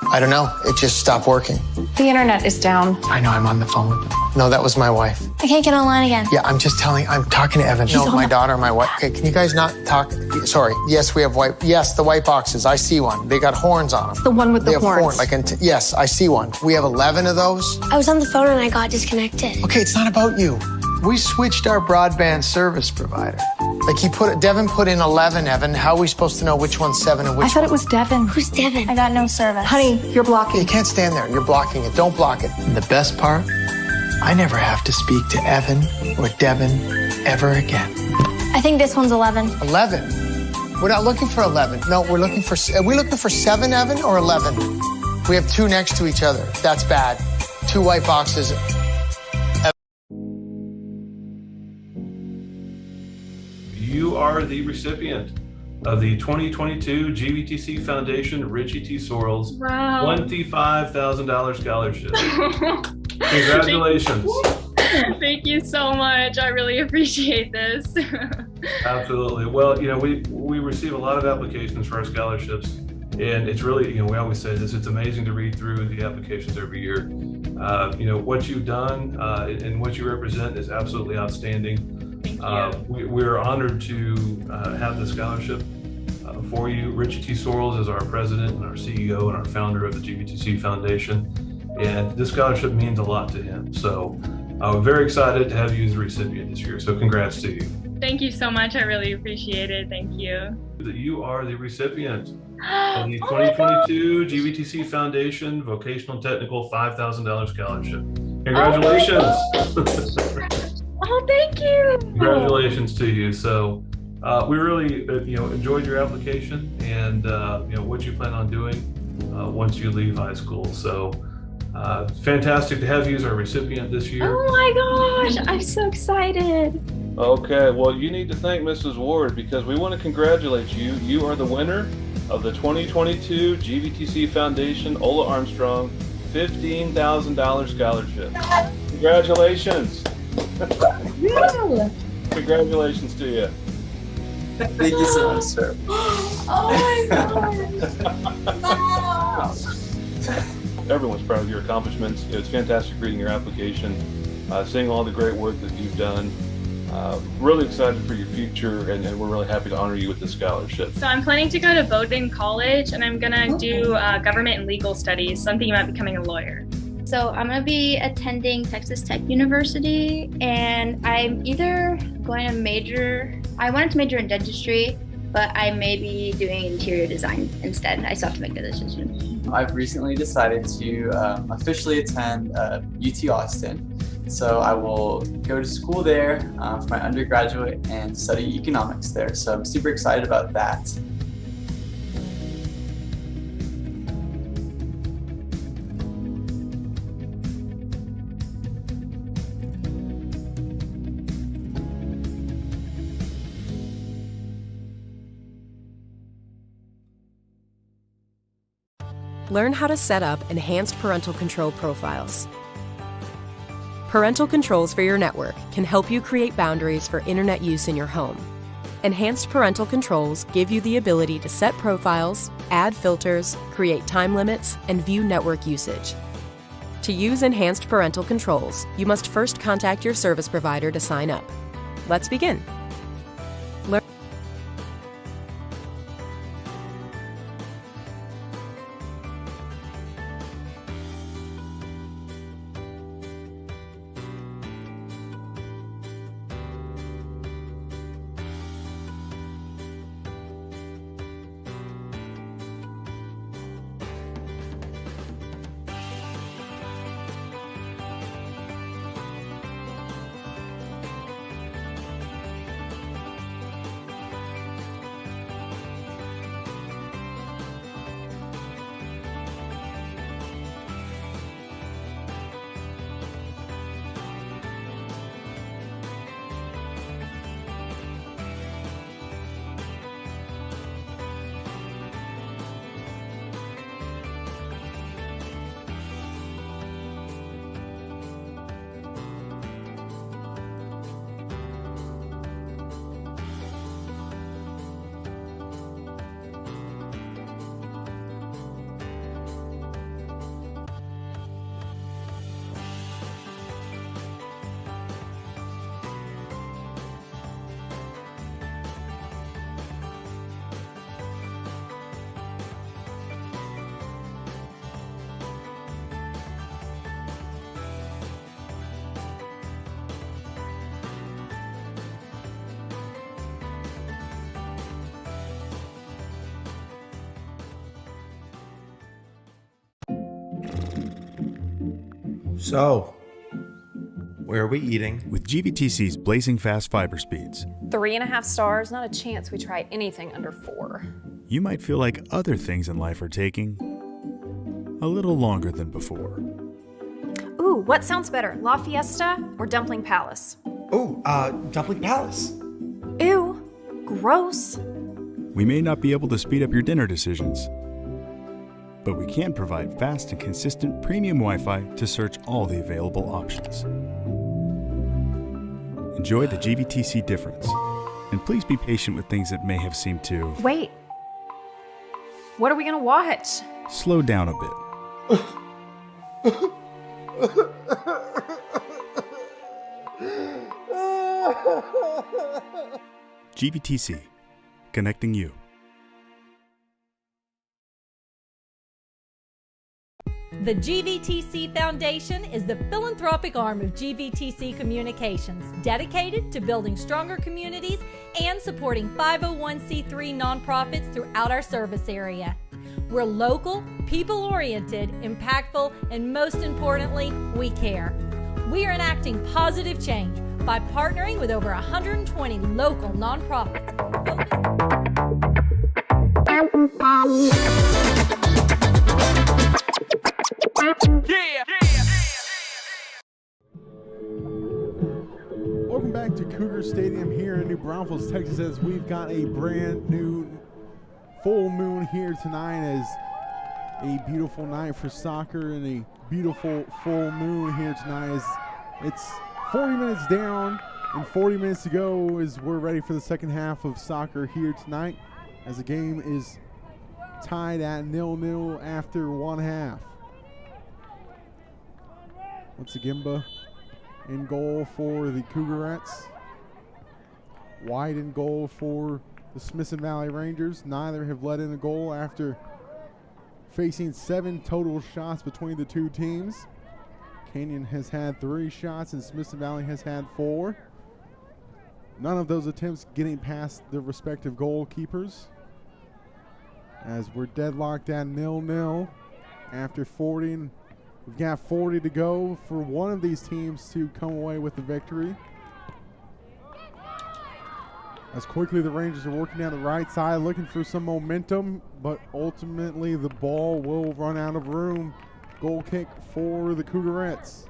I don't know. It just stopped working. The internet is down. I know, I'm on the phone with them. No, that was my wife. I can't get online again. Yeah, I'm talking to Evan. No, my daughter, my wife. Okay, can you guys not talk? Sorry. Yes, we have the white boxes. I see one. They got horns on them. The one with the horns. Yes, I see one. We have 11 of those. I was on the phone and I got disconnected. Okay, it's not about you. We switched our broadband service provider. Like Devin put in 11, Evan. How are we supposed to know which one's 7 and which one? I thought it was Devin. Who's Devin? I got no service. Honey, you're blocking. You can't stand there. You're blocking it. Don't block it. And the best part, I never have to speak to Evan or Devin ever again. I think this one's 11. 11? We're not looking for 11. No, are we looking for 7, Evan, or 11? We have 2 next to each other. That's bad. 2 white boxes. You are the recipient of the 2022 GVTC Foundation Richie T. Sorrells $25,000 scholarship. Congratulations. Thank you so much. I really appreciate this. Absolutely. Well, we receive a lot of applications for our scholarships, and it's really, we always say this, it's amazing to read through the applications every year. What you've done and what you represent is absolutely outstanding. We're honored to have the scholarship for you. Richie T. Sorrells is our president and our CEO and our founder of the GVTC Foundation, and this scholarship means a lot to him. So I'm very excited to have you as a recipient this year. So congrats to you. Thank you so much. I really appreciate it. Thank you. You are the recipient of the 2022 GVTC Foundation Vocational Technical $5,000 scholarship. Congratulations. Oh, thank you. Congratulations to you. So we really enjoyed your application and what you plan on doing once you leave high school. So fantastic to have you as our recipient this year. Oh my gosh, I'm so excited. Okay, well, you need to thank Mrs. Ward because we want to congratulate you. You are the winner of the 2022 GVTC Foundation Ola Armstrong $15,000 scholarship. Congratulations. Congratulations to you. Thank you so much, sir. Oh my gosh. Everyone's proud of your accomplishments. It's fantastic reading your application, seeing all the great work that you've done. Really excited for your future, and we're really happy to honor you with this scholarship. So I'm planning to go to Bowdoin College, and I'm gonna do government and legal studies. So I'm thinking about becoming a lawyer. So I'm going to be attending Texas Tech University, and I'm either going to I wanted to major in dentistry, but I may be doing interior design instead. I still have to make a decision. I've recently decided to officially attend UT Austin. So I will go to school there for my undergraduate and study economics there. So I'm super excited about that. Learn how to set up enhanced parental control profiles. Parental controls for your network can help you create boundaries for internet use in your home. Enhanced parental controls give you the ability to set profiles, add filters, create time limits, and view network usage. To use enhanced parental controls, you must first contact your service provider to sign up. Let's begin. So, where are we eating? With GVTC's blazing fast fiber speeds, 3.5 stars, not a chance we try anything under 4. you might feel like other things in life are taking a little longer than before. Ooh, what sounds better, La Fiesta or Dumpling Palace? Ooh, Dumpling Palace. Ew, gross. We may not be able to speed up your dinner decisions, but we can provide fast and consistent premium Wi-Fi to search all the available options. Enjoy the GVTC difference, and please be patient with things that may have seemed to... Wait, what are we gonna watch? Slow down a bit. GVTC, connecting you. The GVTC Foundation is the philanthropic arm of GVTC Communications, dedicated to building stronger communities and supporting 501c3 nonprofits throughout our service area. We're local, people-oriented, impactful, and most importantly, we care. We are enacting positive change by partnering with over 120 local nonprofits. Welcome back to Cougar Stadium here in New Braunfels, Texas, as we've got a brand new full moon here tonight, as a beautiful night for soccer and a beautiful full moon here tonight, as it's 40 minutes down And 40 minutes to go as we're ready for the second half of soccer here tonight, as the game is tied at 0-0 after one half. Gimba in goal for the Cougarettes. White in goal for the Smithson Valley Rangers. Neither have let in a goal after facing 7 total shots between the two teams. Canyon has had 3 shots and Smithson Valley has had 4. None of those attempts getting past their respective goalkeepers, as we're deadlocked at 0-0 after 40. And we've got 40 to go for one of these teams to come away with the victory. As quickly the Rangers are working down the right side, looking for some momentum, but ultimately the ball will run out of room. Goal kick for the Cougarettes.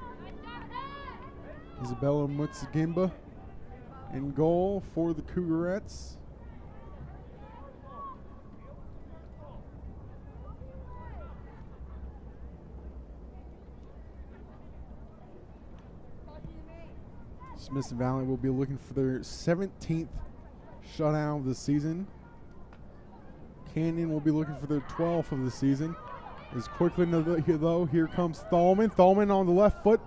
Isabella Mutsagimba in goal for the Cougarettes. Smithson Valley will be looking for their 17th shutout of the season. Canyon will be looking for their 12th of the season. As quickly though, here comes Thalman. Thalman on the left foot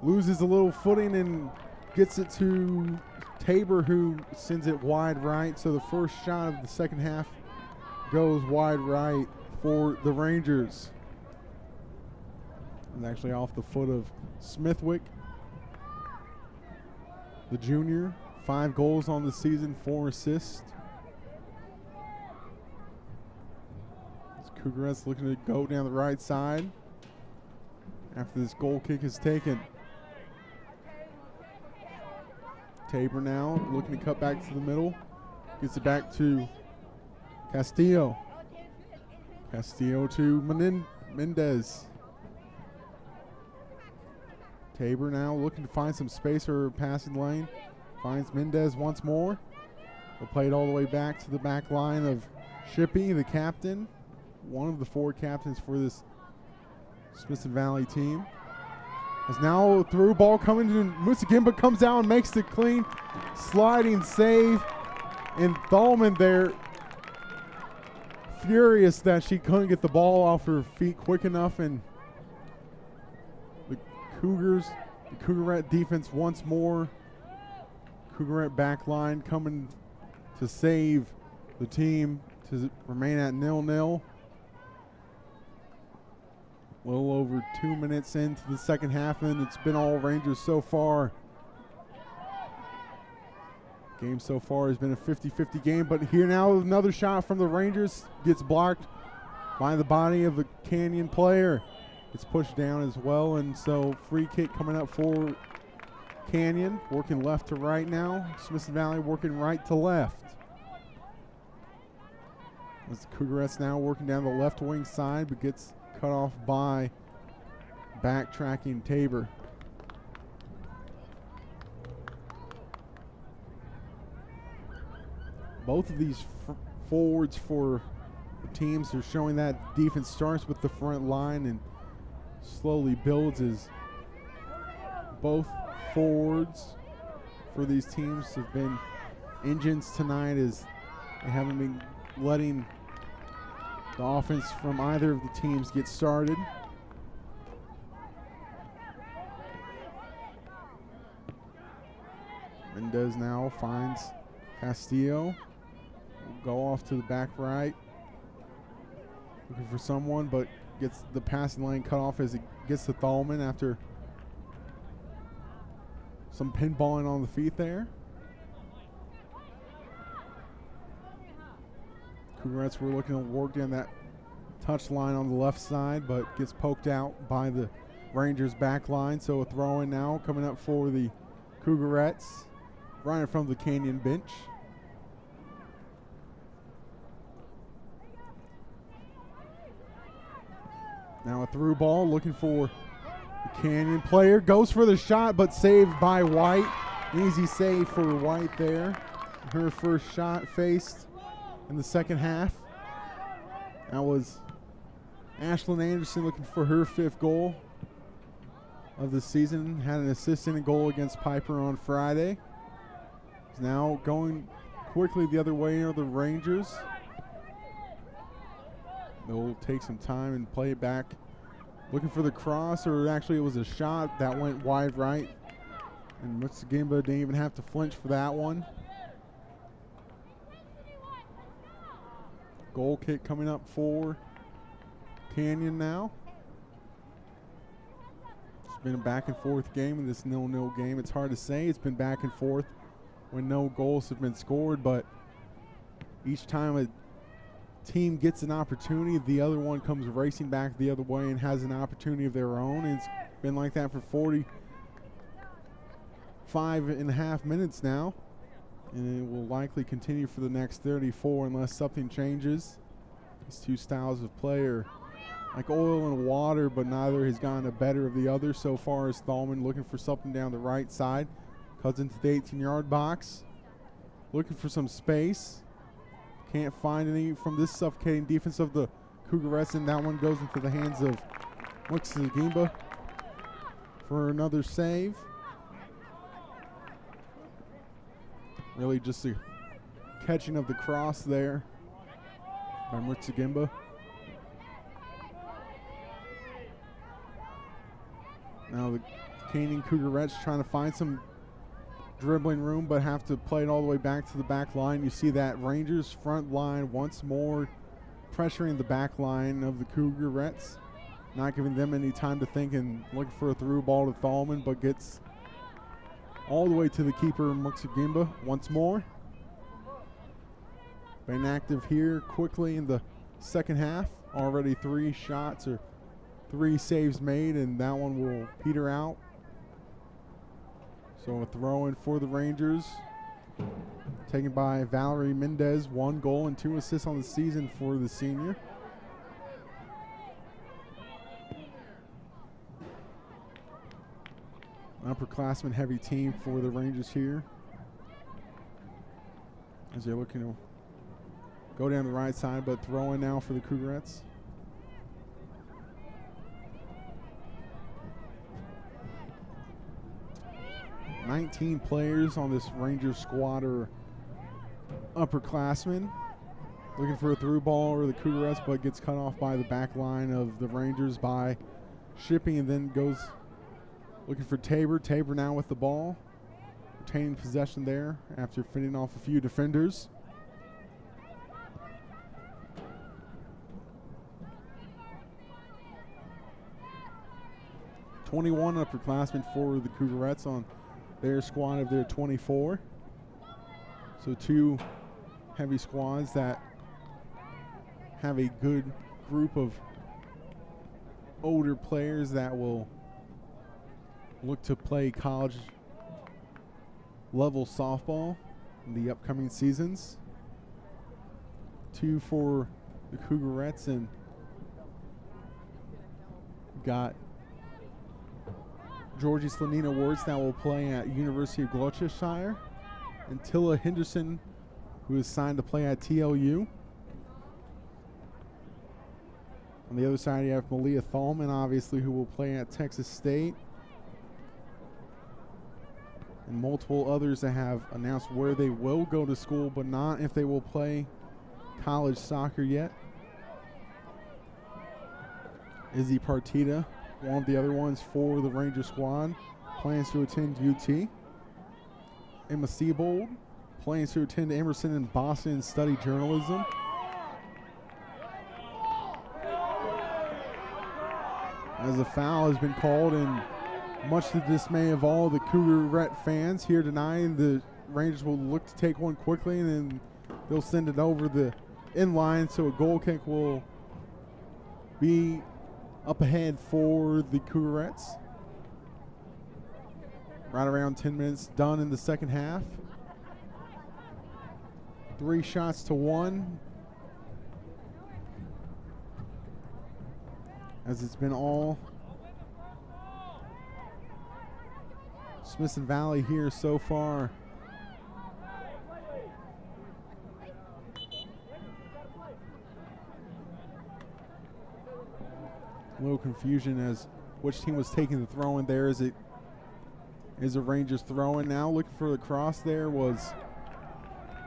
loses a little footing and gets it to Tabor, who sends it wide right. So the first shot of the second half goes wide right for the Rangers. And actually off the foot of Smithwick, the junior. 5 goals on the season, 4 assists. Cougarettes looking to go down the right side after this goal kick is taken. Tabor now looking to cut back to the middle. Gets it back to Castillo. Castillo to Mendez. Tabor now looking to find some space for passing lane. Finds Mendez once more. We'll play it all the way back to the back line of Shippey, the captain. One of the 4 captains for this Smithson Valley team. As now a through ball coming to Musagimba, comes out and makes the clean sliding save. And Thalman there, furious that she couldn't get the ball off her feet quick enough, and the Cougarette defense once more. Cougarette back line coming to save the team to remain at 0-0. A little over 2 minutes into the second half, and it's been all Rangers so far. Game so far has been a 50-50 game, but here now another shot from the Rangers gets blocked by the body of the Canyon player. It's pushed down as well, and so free kick coming up for Canyon, working left to right now. Smithson Valley working right to left. As the Cougarettes now working down the left wing side, but gets cut off by backtracking Tabor. Both of these forwards for the teams are showing that defense starts with the front line and slowly builds as both forwards for these teams have been engines tonight, as they haven't been letting the offense from either of the teams get started. Mendez now finds Castillo. Will go off to the back right, looking for someone, but gets the passing lane cut off as it gets to Thalman after some pinballing on the feet there. Cougarettes were looking to work down that touch line on the left side, but gets poked out by the Rangers back line. So a throw in now coming up for the Cougarettes, right from the Canyon bench. Now a through ball looking for the Canyon player. Goes for the shot, but saved by White. Easy save for White there. Her first shot faced in the second half. That was Ashlyn Anderson looking for her 5th goal. of the season. Had an assist and a goal against Piper on Friday. He's now going quickly the other way are the Rangers. They'll take some time and play it back. Looking for the cross, or actually it was a shot that went wide right. And Mutsugimba didn't even have to flinch for that one. Goal kick coming up for Canyon now. It's been a back and forth game in this 0-0 game. It's hard to say. It's been back and forth when no goals have been scored, but each time a team gets an opportunity, the other one comes racing back the other way and has an opportunity of their own. And it's been like that for 45.5 minutes now. And it will likely continue for the next 34 unless something changes. These two styles of play are like oil and water, but neither has gotten the better of the other so far. As Thalman looking for something down the right side. Cuts into the 18-yard box. Looking for some space. Can't find any from this suffocating defense of the Cougarettes, and that one goes into the hands of Mutsugimba for another save. Really just a catching of the cross there by Mutsugimba. Now the Canyon Cougarettes trying to find some dribbling room, but have to play it all the way back to the back line. You see that Rangers front line once more pressuring the back line of the Cougarettes, not giving them any time to think and looking for a through ball to Thalman, but gets all the way to the keeper, Mutsugimba, once more. Been active here quickly in the second half. Already 3 shots or 3 saves made, and that one will peter out. So a throw in for the Rangers. Taken by Valerie Mendez. 1 goal and 2 assists on the season for the senior. Upperclassman heavy team for the Rangers here, as they're looking to go down the right side, but throw in now for the Cougarettes. "19 players on this Rangers squad are upperclassmen. Looking for a through ball or the Cougarettes, but gets cut off by the back line of the Rangers by Shipping, and then goes looking for Tabor. Tabor now with the ball, retaining possession there after fending off a few defenders. "21 upperclassmen for the Cougarettes on their squad of their 24. So 2 heavy squads that have a good group of older players that will look to play college level softball in the upcoming seasons. 2 for the Cougarettes, and got Georgie Slanina Words that will play at University of Gloucestershire, and Tilla Henderson, who is signed to play at TLU. On the other side, you have Malia Thalman, obviously, who will play at Texas State. And multiple others that have announced where they will go to school, but not if they will play college soccer yet. Izzy Partita, one of the other ones for the Ranger squad, plans to attend UT. Emma Seabold plans to attend Emerson in Boston and study journalism. As a foul has been called, and much to the dismay of all the Cougarette fans here tonight, the Rangers will look to take one quickly, and then they'll send it over the end line, so a goal kick will be up ahead for the Cougarettes. Right around 10 minutes done in the second half. 3 shots to 1. As it's been all Smithson Valley here so far. A little confusion as which team was taking the throw in there. Is the Rangers throwing now? Looking for the cross there was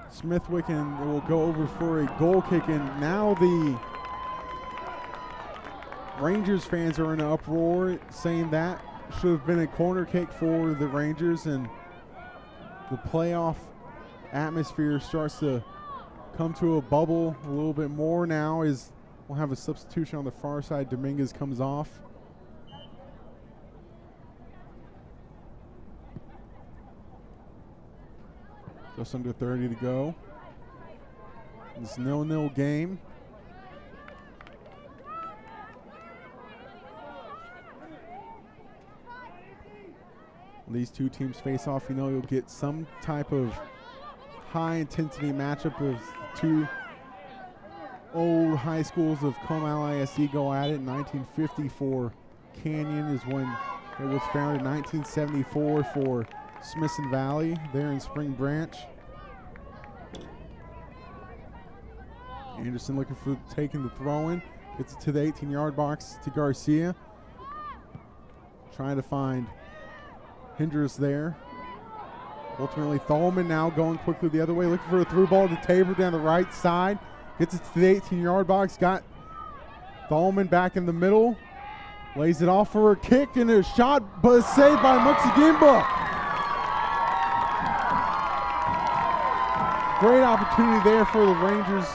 Smithwick, and it will go over for a goal kick. And now the Rangers fans are in an uproar, saying that should have been a corner kick for the Rangers, and the playoff atmosphere starts to come to a bubble a little bit more now as we'll have a substitution on the far side. Dominguez comes off. Just under 30 to go. It's 0-0 game. When these two teams face off, you know you'll get some type of high-intensity matchup of two old high schools of Comal ISD go at it. 1950 for Canyon is when it was founded. 1974 for Smithson Valley there in Spring Branch. Anderson looking for taking the throw-in. Gets it to the 18-yard box to Garcia. Trying to find Hendricks there. Ultimately, Thalman now going quickly the other way, looking for a through ball to Tabor down the right side. Gets it to the 18-yard box. Got Thalman back in the middle. Lays it off for a kick and a shot, but it's saved by Muxagimba. Great opportunity there for the Rangers,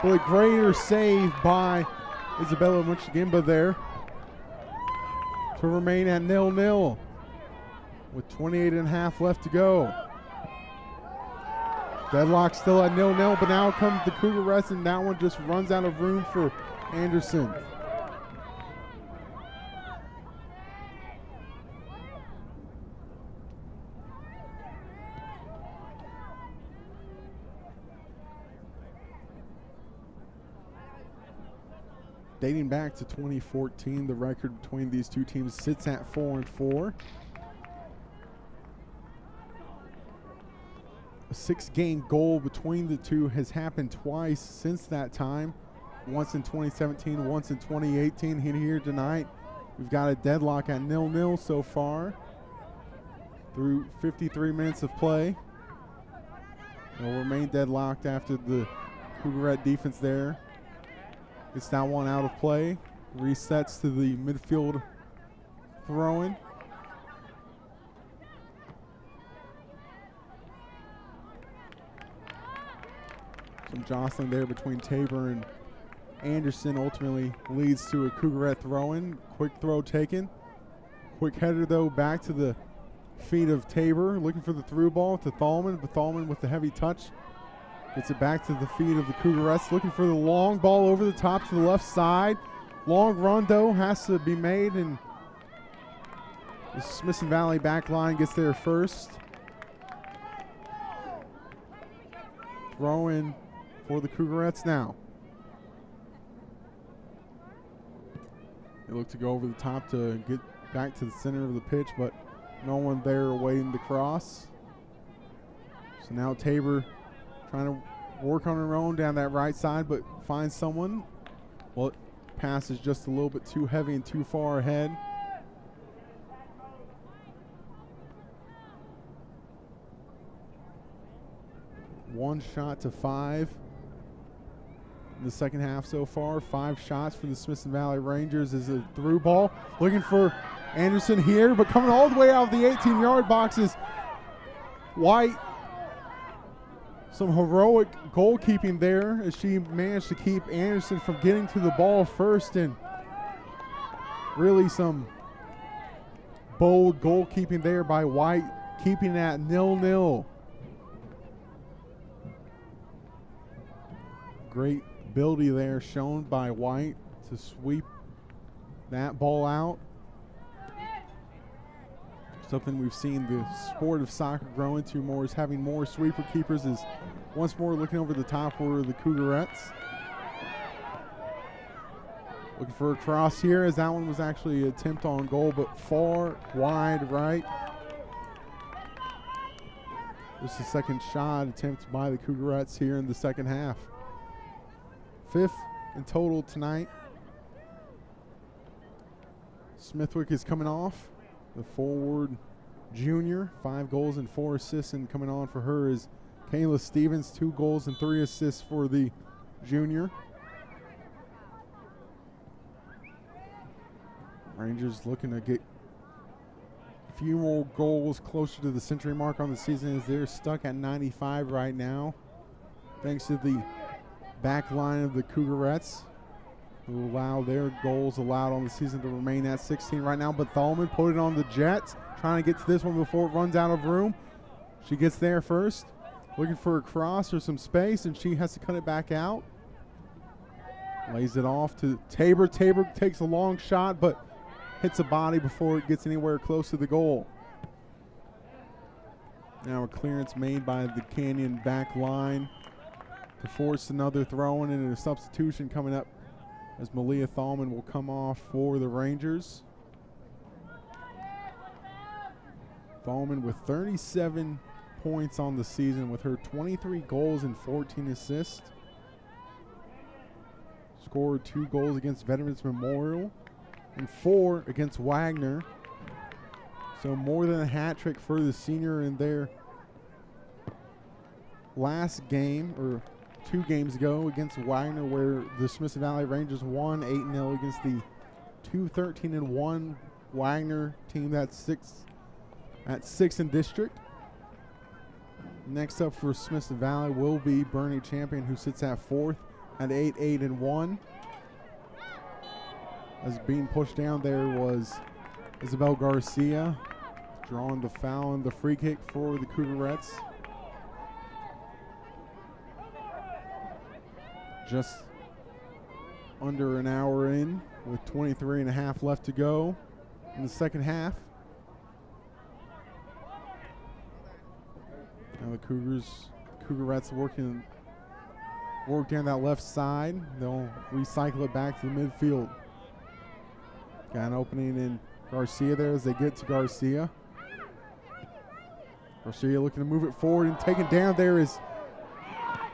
but a greater save by Isabella Muxagimba there to remain at 0-0 with 28.5 left to go. Deadlock still at 0-0, but now comes the Cougarettes, and that one just runs out of room for Anderson. Dating back to 2014, the record between these two teams sits at 4-4. A 6-game goal between the two has happened twice since that time. Once in 2017, once in 2018. Here tonight, we've got a deadlock at 0-0 so far through 53 minutes of play. It'll remain deadlocked after the Cougarette defense there gets that one out of play. Resets to the midfield throw-in. Some jostling there between Tabor and Anderson ultimately leads to a Cougarette throw-in. Quick throw taken. Quick header though back to the feet of Tabor, looking for the through ball to Thalman, but Thalman with the heavy touch gets it back to the feet of the Cougarettes, looking for the long ball over the top to the left side. Long run though has to be made, and the Smithson Valley back line gets there first. Throw in for the Cougarettes now. They look to go over the top to get back to the center of the pitch, but no one there awaiting the cross. So now Tabor trying to work on her own down that right side, but finds someone. Well, pass is just a little bit too heavy and too far ahead. One shot to 5 in the second half so far. 5 shots for the Smithson Valley Rangers is a through ball. Looking for Anderson here, but coming all the way out of the 18-yard box is White. Some heroic goalkeeping there as she managed to keep Anderson from getting to the ball first, and really some bold goalkeeping there by White, keeping it at 0-0. Great ability there shown by White to sweep that ball out. Something we've seen the sport of soccer grow into more is having more sweeper keepers. Is once more looking over the top were the Cougarettes. Looking for a cross here, as that one was actually an attempt on goal, but far wide right. This is the second shot attempt by the Cougarettes here in the second half. 5th in total tonight. Smithwick is coming off. The forward junior, 5 goals and 4 assists, and coming on for her is Kayla Stevens, 2 goals and 3 assists for the junior. Rangers looking to get a few more goals closer to the century mark on the season, as they're stuck at 95 right now, thanks to the back line of the Cougarettes, who allow their goals allowed on the season to remain at 16 right now. But Thalman put it on the Jets, trying to get to this one before it runs out of room. She gets there first, looking for a cross or some space, and she has to cut it back out. Lays it off to Tabor. Tabor takes a long shot, but hits a body before it gets anywhere close to the goal. Now a clearance made by the Canyon back line to force another throw-in, and a substitution coming up as Malia Thalman will come off for the Rangers. Thalman with 37 points on the season with her 23 goals and 14 assists. Scored 2 goals against Veterans Memorial and 4 against Wagner. So more than a hat trick for the senior in their last game, or 2 games ago, against Wagner, where the Smithson Valley Rangers won 8-0 against the 2-13-1 Wagner team that's 6th in district. Next up for Smithson Valley will be Bernie Champion, who sits at 4th at 8-1. As being pushed down there was Isabel Garcia, drawing the foul and the free kick for the Cougarettes. Just under an hour in, with 23 and a half left to go in the second half. Now the Cougarettes work down that left side. They'll recycle it back to the midfield. Got an opening in Garcia there as they get to Garcia. Garcia looking to move it forward, and taken down there is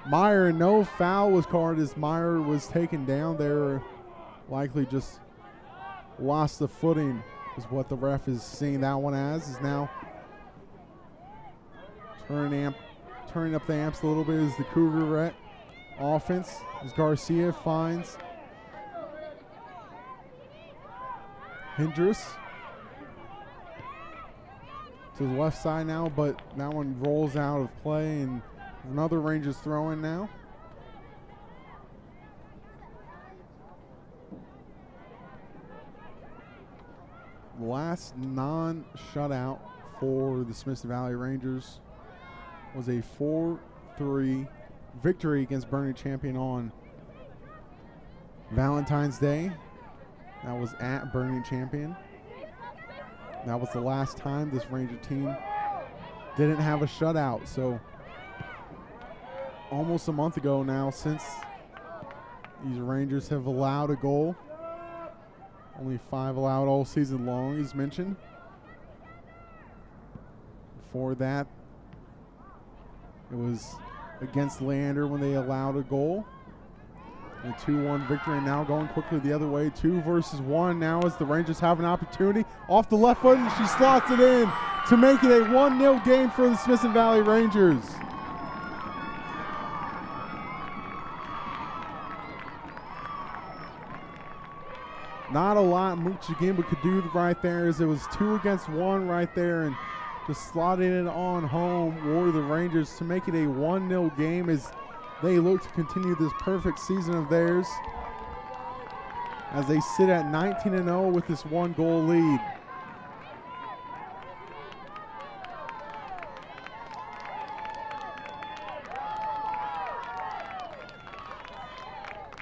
Meyer, and no foul was called as Meyer was taken down there. Likely just lost the footing is what the ref is seeing that one as. Is now turning up the amps a little bit as the Cougarette offense, as Garcia finds Hendricks to the left side now, but that one rolls out of play, and another Rangers throw in now. The last non-shutout for the Smithson Valley Rangers was a 4-3 victory against Bernie Champion on Valentine's Day. That was at Bernie Champion. That was the last time this Ranger team didn't have a shutout. So almost a month ago now since these Rangers have allowed a goal. Only 5 allowed all season long, as mentioned. Before that, it was against Leander when they allowed a goal. A 2-1 victory, and now going quickly the other way. 2 versus 1 now as the Rangers have an opportunity. Off the left foot, and she slots it in to make it a 1-0 game for the Smithson Valley Rangers. Not a lot Muchigimba could do right there, as it was 2 against 1 right there, and just slotting it on home for the Rangers to make it a 1-0 game as they look to continue this perfect season of theirs, as they sit at 19-0 with this 1-goal lead.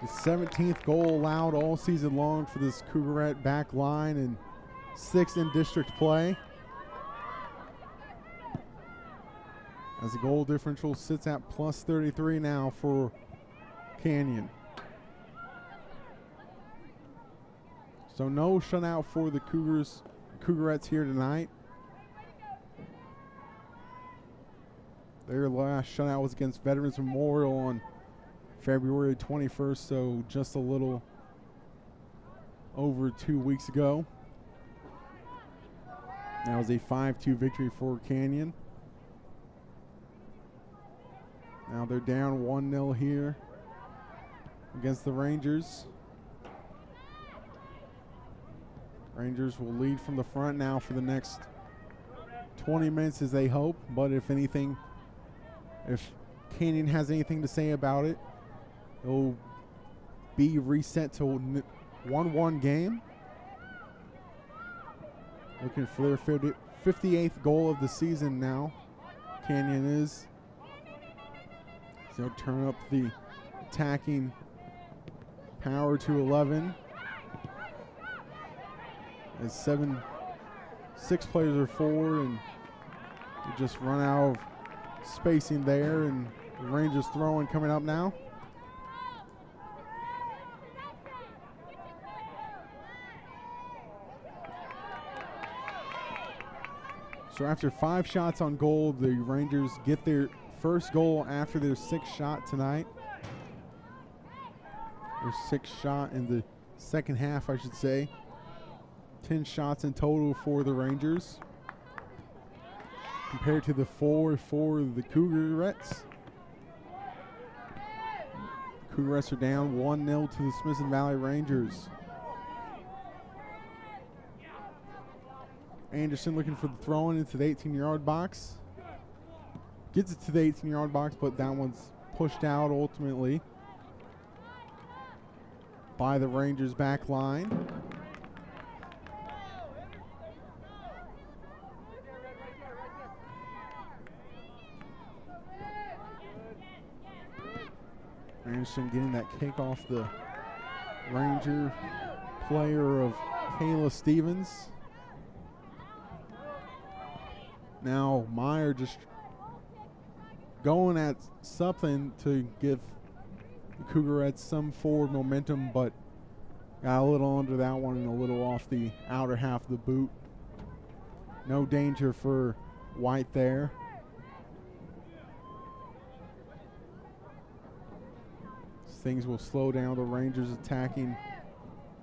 The 17th goal allowed all season long for this Cougarette back line, and 6th in district play. As the goal differential sits at plus 33 now for Canyon. So no shutout for the Cougarettes here tonight. Their last shutout was against Veterans Memorial on February 21st, so just a little over 2 weeks ago. That was a 5-2 victory for Canyon. Now they're down 1-0 here against the Rangers. Rangers will lead from the front now for the next 20 minutes as they hope, but if anything, if Canyon has anything to say about it, it'll be reset to 1-1 game. Looking for their 58th goal of the season now, Canyon is. So turn up the attacking power to 11. As 6 players are forward, and they just run out of spacing there, and the Rangers throwing coming up now. So after 5 shots on goal, the Rangers get their first goal after their 6th shot tonight. Their 6th shot in the second half, I should say. 10 shots in total for the Rangers, compared to the 4 for the Cougarettes. Cougarettes are down 1-0 to the Smithson Valley Rangers. Anderson looking for the throw-in into the 18-yard box. Gets it to the 18-yard box, but that one's pushed out ultimately by the Rangers back line. Anderson getting that kick off the Ranger player of Kayla Stevens. Now Meyer just going at something to give the Cougarettes some forward momentum, but got a little under that one and a little off the outer half of the boot. No danger for White there. Things will slow down the Rangers' attacking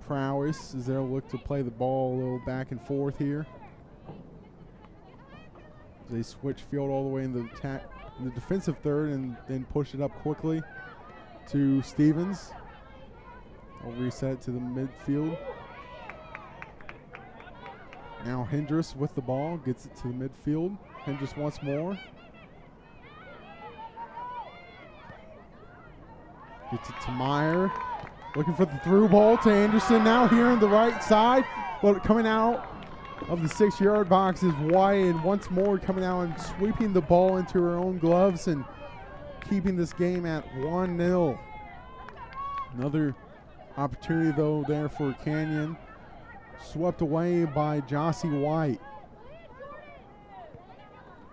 prowess as they'll look to play the ball a little back and forth here. They switch field all the way in the defensive third and then push it up quickly to Stevens. They'll reset to the midfield. Now Hendricks with the ball, gets it to the midfield. Hendricks once more. Gets it to Meyer. Looking for the through ball to Anderson now here on the right side. But coming out of the 6-yard box is White, and once more coming out and sweeping the ball into her own gloves and keeping this game at 1-0. Another opportunity though there for Canyon. Swept away by Jossie White.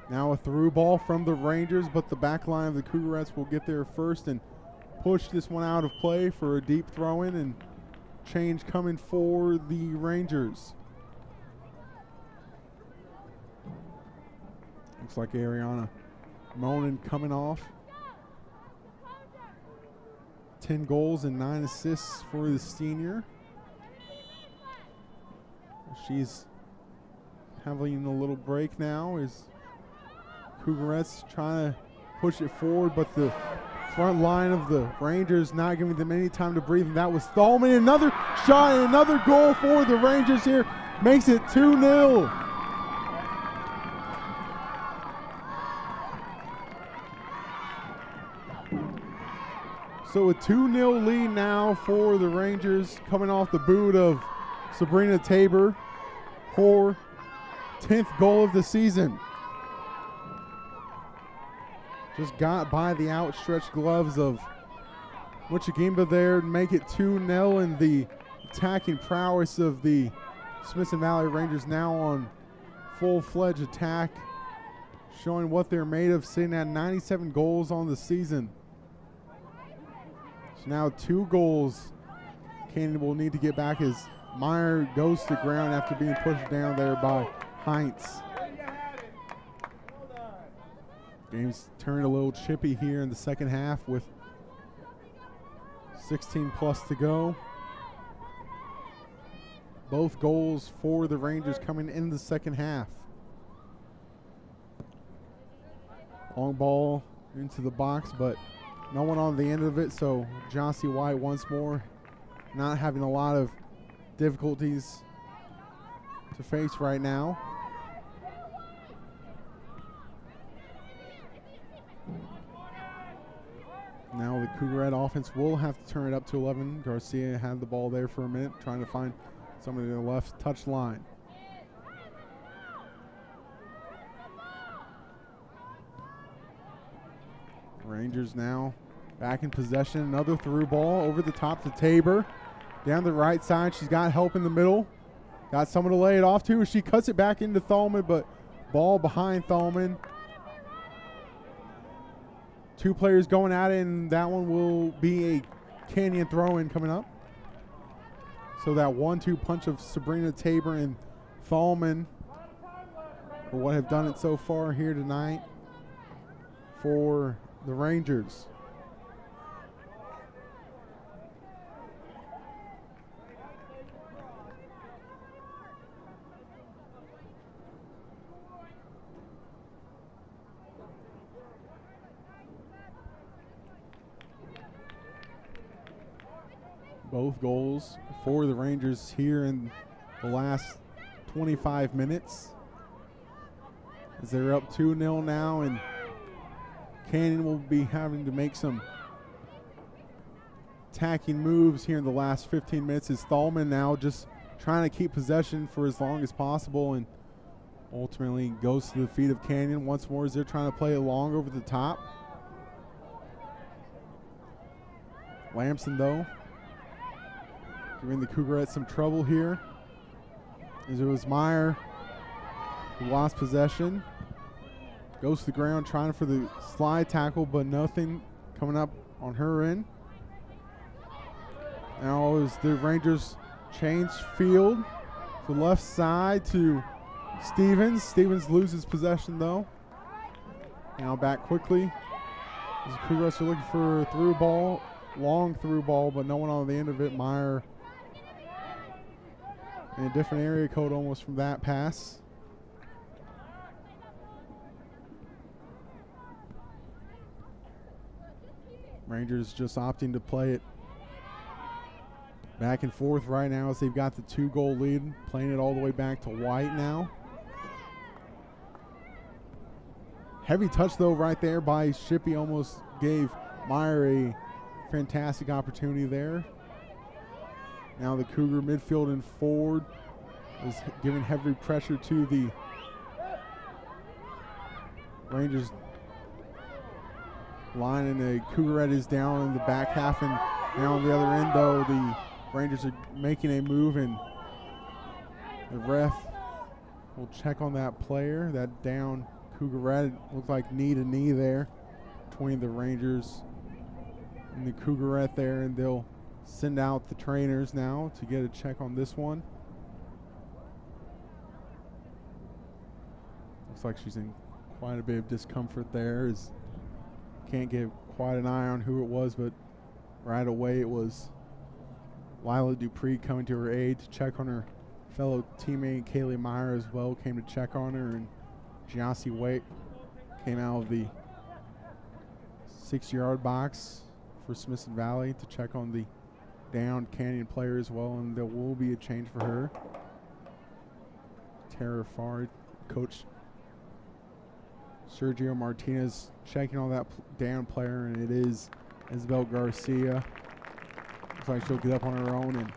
Now a through ball from the Rangers, but the back line of the Cougarettes will get there first and push this one out of play for a deep throw-in, and change coming for the Rangers. Looks like Ariana Monin coming off. 10 goals and 9 assists for the senior. She's having a little break now as Cougarettes trying to push it forward, but the front line of the Rangers not giving them any time to breathe, and that was Thalman. Another shot and another goal for the Rangers here. Makes it 2-0. So a 2-0 lead now for the Rangers, coming off the boot of Sabrina Tabor, her 10th goal of the season. Just got by the outstretched gloves of Wichigimba there to make it 2-0, and the attacking prowess of the Smithson Valley Rangers now on full-fledged attack, showing what they're made of, sitting at 97 goals on the season. So now 2 goals Canyon will need to get back as Meyer goes to ground after being pushed down there by Heinz. Game's turned a little chippy here in the second half with 16 plus to go. Both goals for the Rangers coming in the second half. Long ball into the box, but no one on the end of it, so Jossie White once more not having a lot of difficulties to face right now. Now the Cougarette offense will have to turn it up to 11. Garcia had the ball there for a minute, trying to find somebody in the left touch line. Rangers now back in possession. Another through ball over the top to Tabor. Down the right side, she's got help in the middle. Got someone to lay it off to. She cuts it back into Thalman, but ball behind Thalman. Two players going at it, and that one will be a Canyon throw-in coming up. So that 1-2 punch of Sabrina Tabor and Thalman for what have done it so far here tonight for the Rangers. Both goals for the Rangers here in the last 25 minutes. As they're up 2-0 now, and Canyon will be having to make some attacking moves here in the last 15 minutes. As Thalman now just trying to keep possession for as long as possible, and ultimately goes to the feet of Canyon once more as they're trying to play it long over the top. Lamson, though, giving the Cougarettes some trouble here, as it was Meyer who lost possession. Goes to the ground trying for the slide tackle, but nothing coming up on her end. Now as the Rangers change field to the left side to Stevens. Stevens loses possession though. Now back quickly. As the Cougarettes are looking for a through ball, long through ball, but no one on the end of it. Meyer in a different area code almost from that pass. Rangers just opting to play it back and forth right now as they've got the 2-goal lead, playing it all the way back to White now. Heavy touch though right there by Shippey, almost gave Meyer a fantastic opportunity there. Now the Cougar midfield and forward is giving heavy pressure to the Rangers line, and the Cougarette is down in the back half, and now on the other end though the Rangers are making a move, and the ref will check on that player, that down Cougarette. Looked like knee to knee there between the Rangers and the Cougarette there, and they'll send out the trainers now to get a check on this one. Looks like she's in quite a bit of discomfort there, as can't get quite an eye on who it was, but right away it was Lila Dupree coming to her aid to check on her fellow teammate Kaylee Meyer as well, came to check on her, and Jossie White came out of the 6-yard box for Smithson Valley to check on the downed Canyon player as well, and there will be a change for her. Tara Fard, Coach Sergio Martinez checking on that down player, and it is Isabel Garcia. Looks like she'll get up on her own and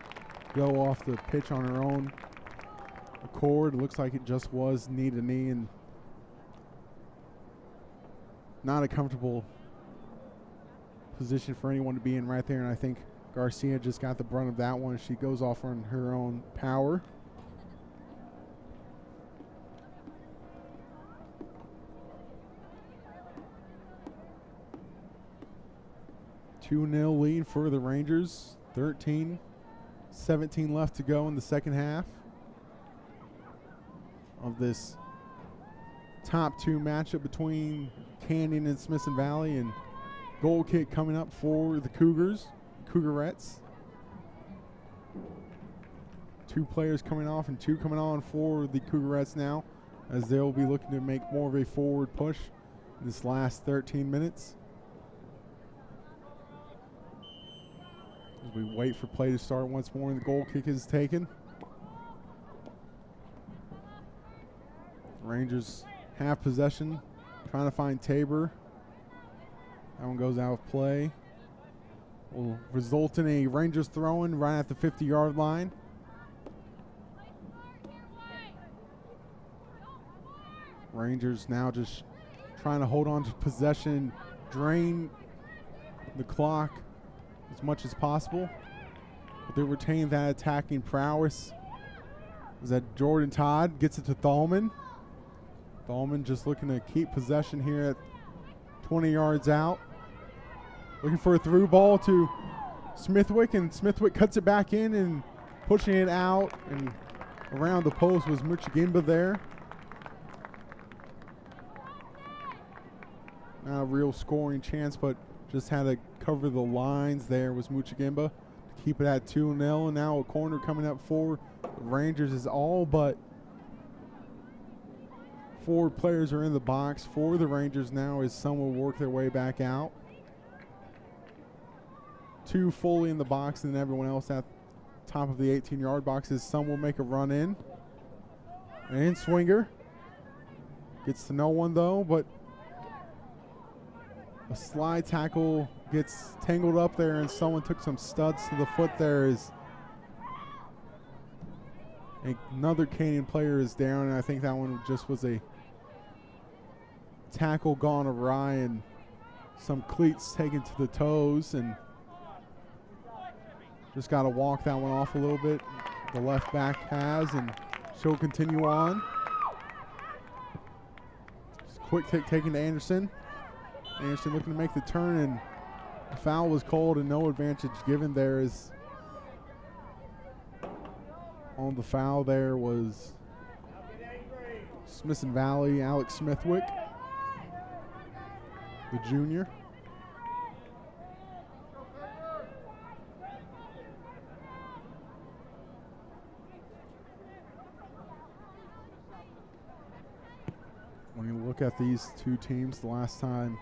go off the pitch on her own accord. Looks like it just was knee to knee, and not a comfortable position for anyone to be in right there, and I think Garcia just got the brunt of that one. She goes off on her own power. Two-0 lead for the Rangers. 13-17 left to go in the second half of this top two matchup between Canyon and Smithson Valley, and goal kick coming up for the Cougarettes. 2 players coming off and 2 coming on for the Cougarettes now, as they'll be looking to make more of a forward push in this last 13 minutes. As we wait for play to start once more and the goal kick is taken. Rangers have possession, trying to find Tabor. That one goes out of play. Will result in a Rangers throw-in right at the 50-yard line. Rangers now just trying to hold on to possession, drain the clock as much as possible. But they retain that attacking prowess. Is that Jordan Todd gets it to Thalman. Thalman just looking to keep possession here at 20 yards out. Looking for a through ball to Smithwick, and Smithwick cuts it back in and pushing it out, and around the post was Muchigimba there. Not a real scoring chance, but just had to cover the lines there was Muchigimba to keep it at 2-0. And now a corner coming up for the Rangers is all but 4 players are in the box for the Rangers now, as some will work their way back out. 2 fully in the box, and then everyone else at top of the 18-yard box as some will make a run in. And Swinger gets to no one though, but a slide tackle gets tangled up there, and someone took some studs to the foot there as another Canadian player is down, and I think that one just was a tackle gone awry and some cleats taken to the toes, and just got to walk that one off a little bit. The left back has, and she'll continue on. Just quick taken to Anderson. Anderson looking to make the turn, and the foul was called and no advantage given there. Is on the foul there was Smithson Valley, Alex Smithwick, the junior. When you look at these 2 teams, the last time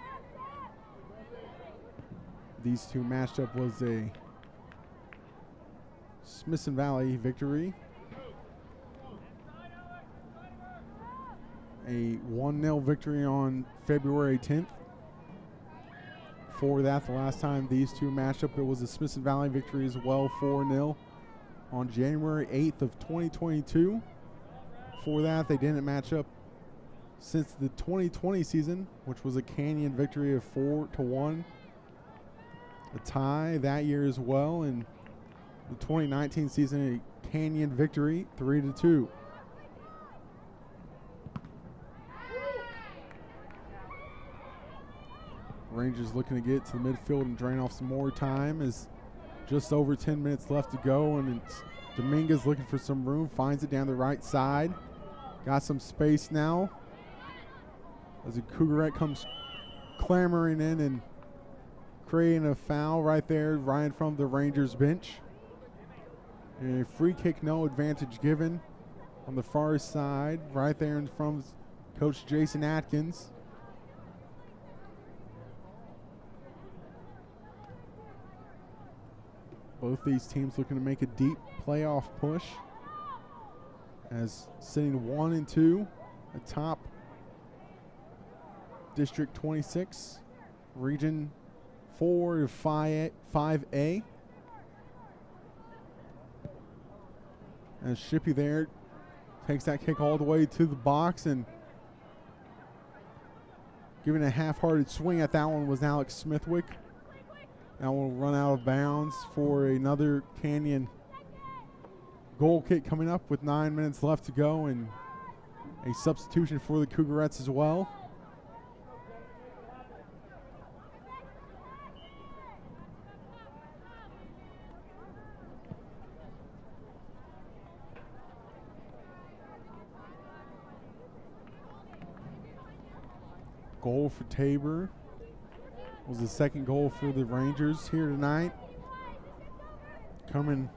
these 2 matched up was a Smithson Valley victory. A 1-0 victory on February 10th. Before that, the last time these 2 matched up, it was a Smithson Valley victory as well, 4-0 on January 8th of 2022. Before that, they didn't match up since the 2020 season, which was a Canyon victory of 4-1. A tie that year as well, and the 2019 season, a Canyon victory, 3-2. Rangers looking to get to the midfield and drain off some more time, as just over 10 minutes left to go, and it's Dominguez looking for some room, finds it down the right side. Got some space now as a Cougarette comes clamoring in and creating a foul right there, right in front of the Rangers bench. And a free kick, no advantage given on the far side, right there in front of Coach Jason Atkins. Both these teams looking to make a deep playoff push, as sitting 1 and 2 atop District 26, Region 4 to 5A. As Shippey there takes that kick all the way to the box, and giving a half-hearted swing at that one was Alex Smithwick. That will run out of bounds for another Canyon goal kick coming up with 9 minutes left to go, and a substitution for the Cougarettes as well. Goal for Tabor was the second goal for the Rangers here tonight. Coming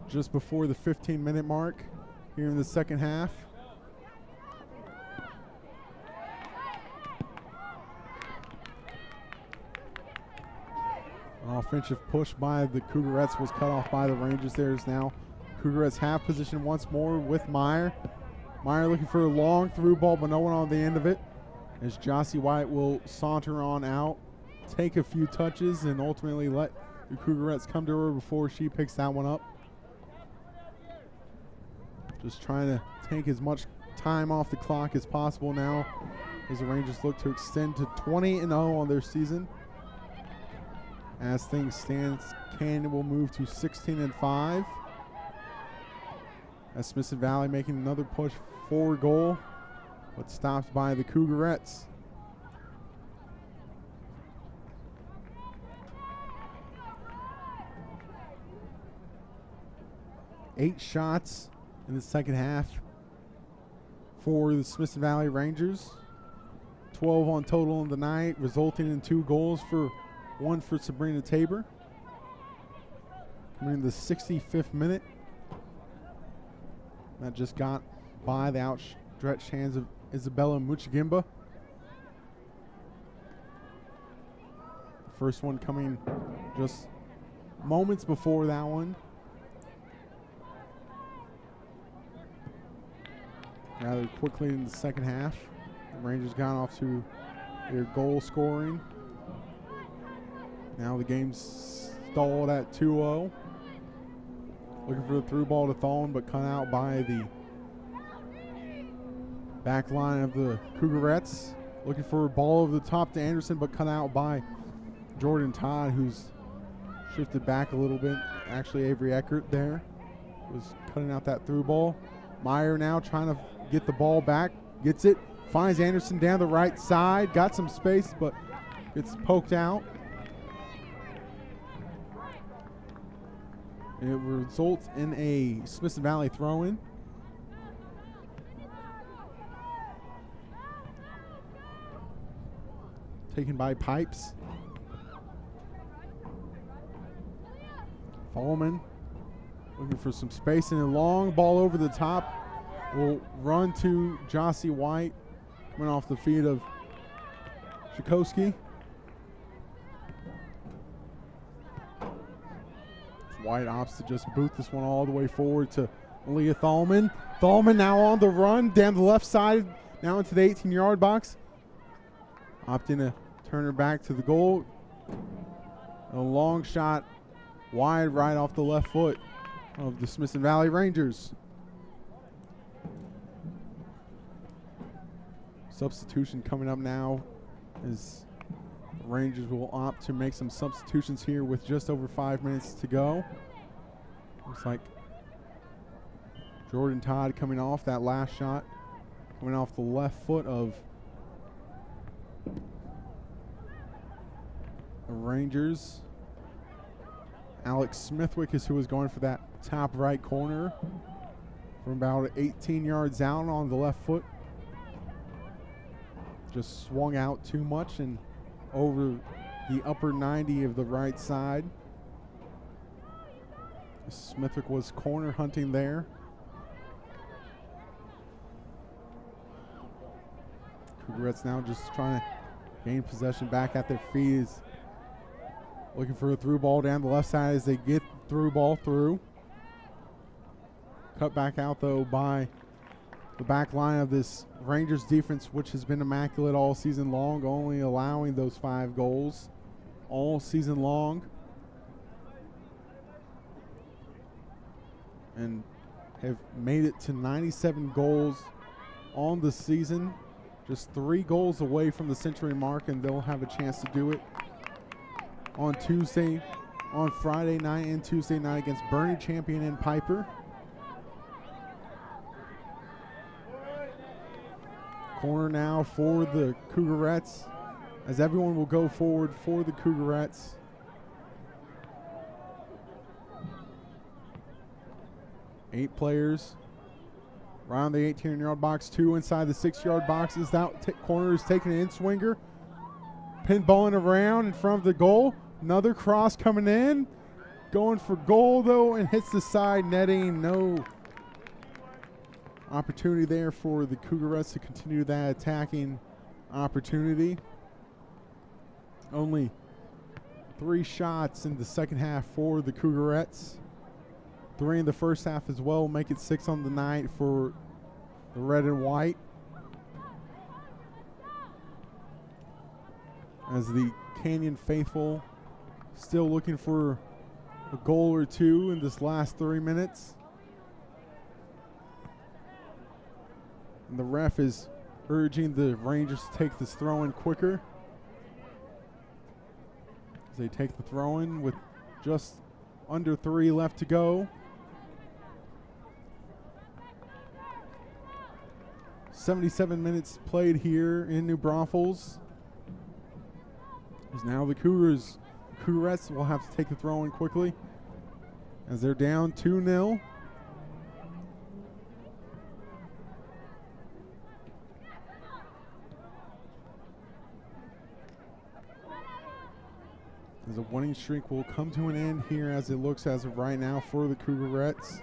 just before the 15-minute mark here in the second half. An offensive push by the Cougarettes was cut off by the Rangers. There's now Cougarettes have position once more with Meyer. Meyer looking for a long through ball, but no one on the end of it, as Jossie White will saunter on out, take a few touches, and ultimately let the Cougarettes come to her before she picks that one up. Just trying to take as much time off the clock as possible now as the Rangers look to extend to 20-0 on their season. As things stand, Canyon will move to 16-5. As Smithson Valley making another push for goal, but stopped by the Cougarettes. Eight shots in the second half for the Smithson Valley Rangers. 12 on total in the night, resulting in 2 goals, for one for Sabrina Tabor. Coming in the 65th minute. That just got by the outstretched hands of Isabella Muchigimba. First one coming just moments before that one. Rather quickly in the second half, the Rangers got off to their goal scoring. Now the game's stalled at 2-0. Looking for the through ball to Thorn, but cut out by the back line of the Cougarettes. Looking for a ball over the top to Anderson, but cut out by Jordan Todd, who's shifted back a little bit. Actually, Avery Eckert there was cutting out that through ball. Meyer now trying to get the ball back. Gets it. Finds Anderson down the right side. Got some space, but gets poked out. It results in a Smithson Valley throw-in. Taken by Pipes. Fallman looking for some space, and a long ball over the top will run to Jossie White. Coming off the feet of Shikowski. White opts to just boot this one all the way forward to Leah Thalman. Thalman now on the run down the left side, now into the 18-yard box. Opting to turn her back to the goal. A long shot wide right off the left foot of the Smithson Valley Rangers. Substitution coming up now as the Rangers will opt to make some substitutions here with just over 5 minutes to go. Looks like Jordan Todd coming off that last shot, coming off the left foot of the Rangers. Alex Smithwick is who is going for that top right corner from about 18 yards out on the left foot. Just swung out too much and over the upper 90 of the right side. Smithwick was corner hunting there. Cougarettes now just trying to gain possession back at their feet. Is looking for a through ball down the left side as they get through ball through. Cut back out though by the back line of this Rangers defense, which has been immaculate all season long, only allowing those 5 goals all season long. And have made it to 97 goals on the season. Just 3 goals away from the century mark, and they'll have a chance to do it on Tuesday, on Friday night and Tuesday night against Bernie Champion and Piper. Corner now for the Cougarettes, as everyone will go forward for the Cougarettes. Eight players around the 18-yard box, 2 inside the 6-yard boxes. That corner is taking an in-swinger. Pinballing around in front of the goal. Another cross coming in. going for goal, though, and hits the side netting. No opportunity there for the Cougarettes to continue that attacking opportunity. Only 3 shots in the second half for the Cougarettes. 3 in the first half as well. Make it 6 on the night for the red and white. As the Canyon faithful still looking for a goal or two in this last 3 minutes. And the ref is urging the Rangers to take this throw-in quicker. As they take the throw-in with just under 3 left to go. 77 minutes played here in New Braunfels. As now the Cougarettes will have to take the throw-in quickly as they're down 2-0. As a winning streak will come to an end here as it looks as of right now for the Cougarettes.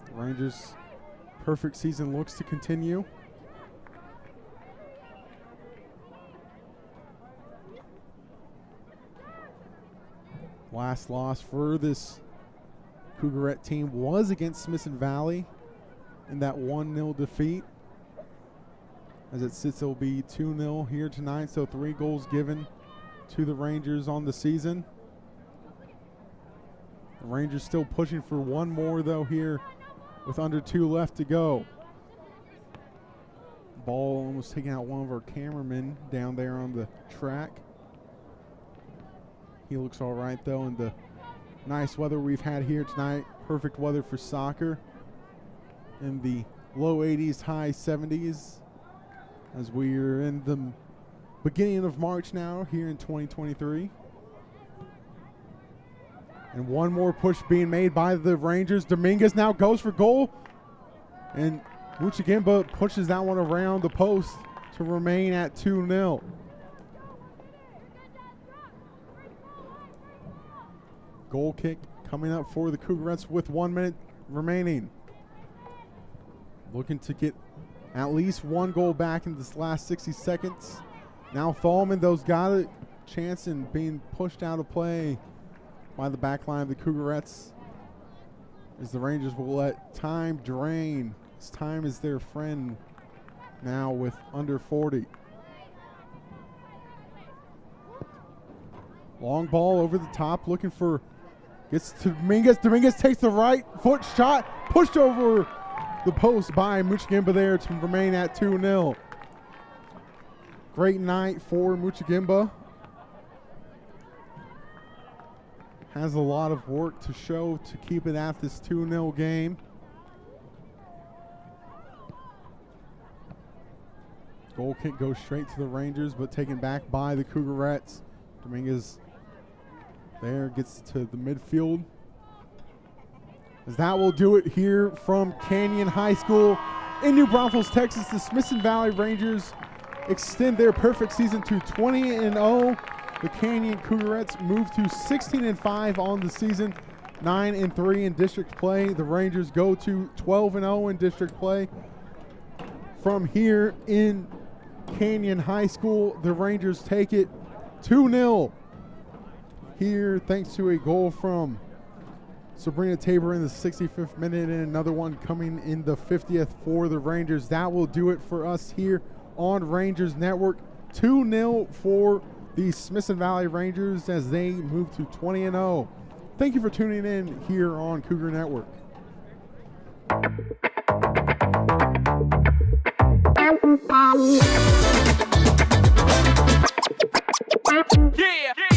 The Rangers' perfect season looks to continue. Last loss for this Cougarette team was against Smithson Valley in that 1-0 defeat. As it sits, it'll be 2-0 here tonight, so 3 goals given to the Rangers on the season. The Rangers still pushing for 1 more, though, here with under 2 left to go. Ball almost taking out one of our cameramen down there on the track. He looks all right, though, in the nice weather we've had here tonight. Perfect weather for soccer in the low 80s, high 70s, as we're in the beginning of March now here in 2023. And 1 more push being made by the Rangers. Dominguez now goes for goal, and Muchigimba pushes that one around the post to remain at 2-0. Goal kick coming up for the Cougarettes with 1 minute remaining. Looking to get at least 1 goal back in this last 60 seconds. Now Thalman, those got a chance in being pushed out of play by the back line of the Cougarettes, as the Rangers will let time drain. As time is their friend now with under 40. Long ball over the top, looking for, gets to Dominguez. Dominguez takes the right foot shot, pushed over the post by Muchigimba there to remain at 2-0. Great night for Muchigimba. Has a lot of work to show to keep it at this 2-0 game. Goal kick goes straight to the Rangers, but taken back by the Cougarettes. Dominguez there gets to the midfield. As that will do it here from Canyon High School in New Braunfels, Texas. The Smithson Valley Rangers extend their perfect season to 20-0. The Canyon Cougarettes move to 16-5 on the season, 9-3 in district play. The Rangers go to 12-0 in district play. From here in Canyon High School, the Rangers take it 2-0 here, thanks to a goal from Sabrina Tabor in the 65th minute and another one coming in the 50th for the Rangers. That will do it for us here on Rangers Network. 2-0 for the Smithson Valley Rangers as they move to 20-0. Thank you for tuning in here on Cougar Network. Yeah.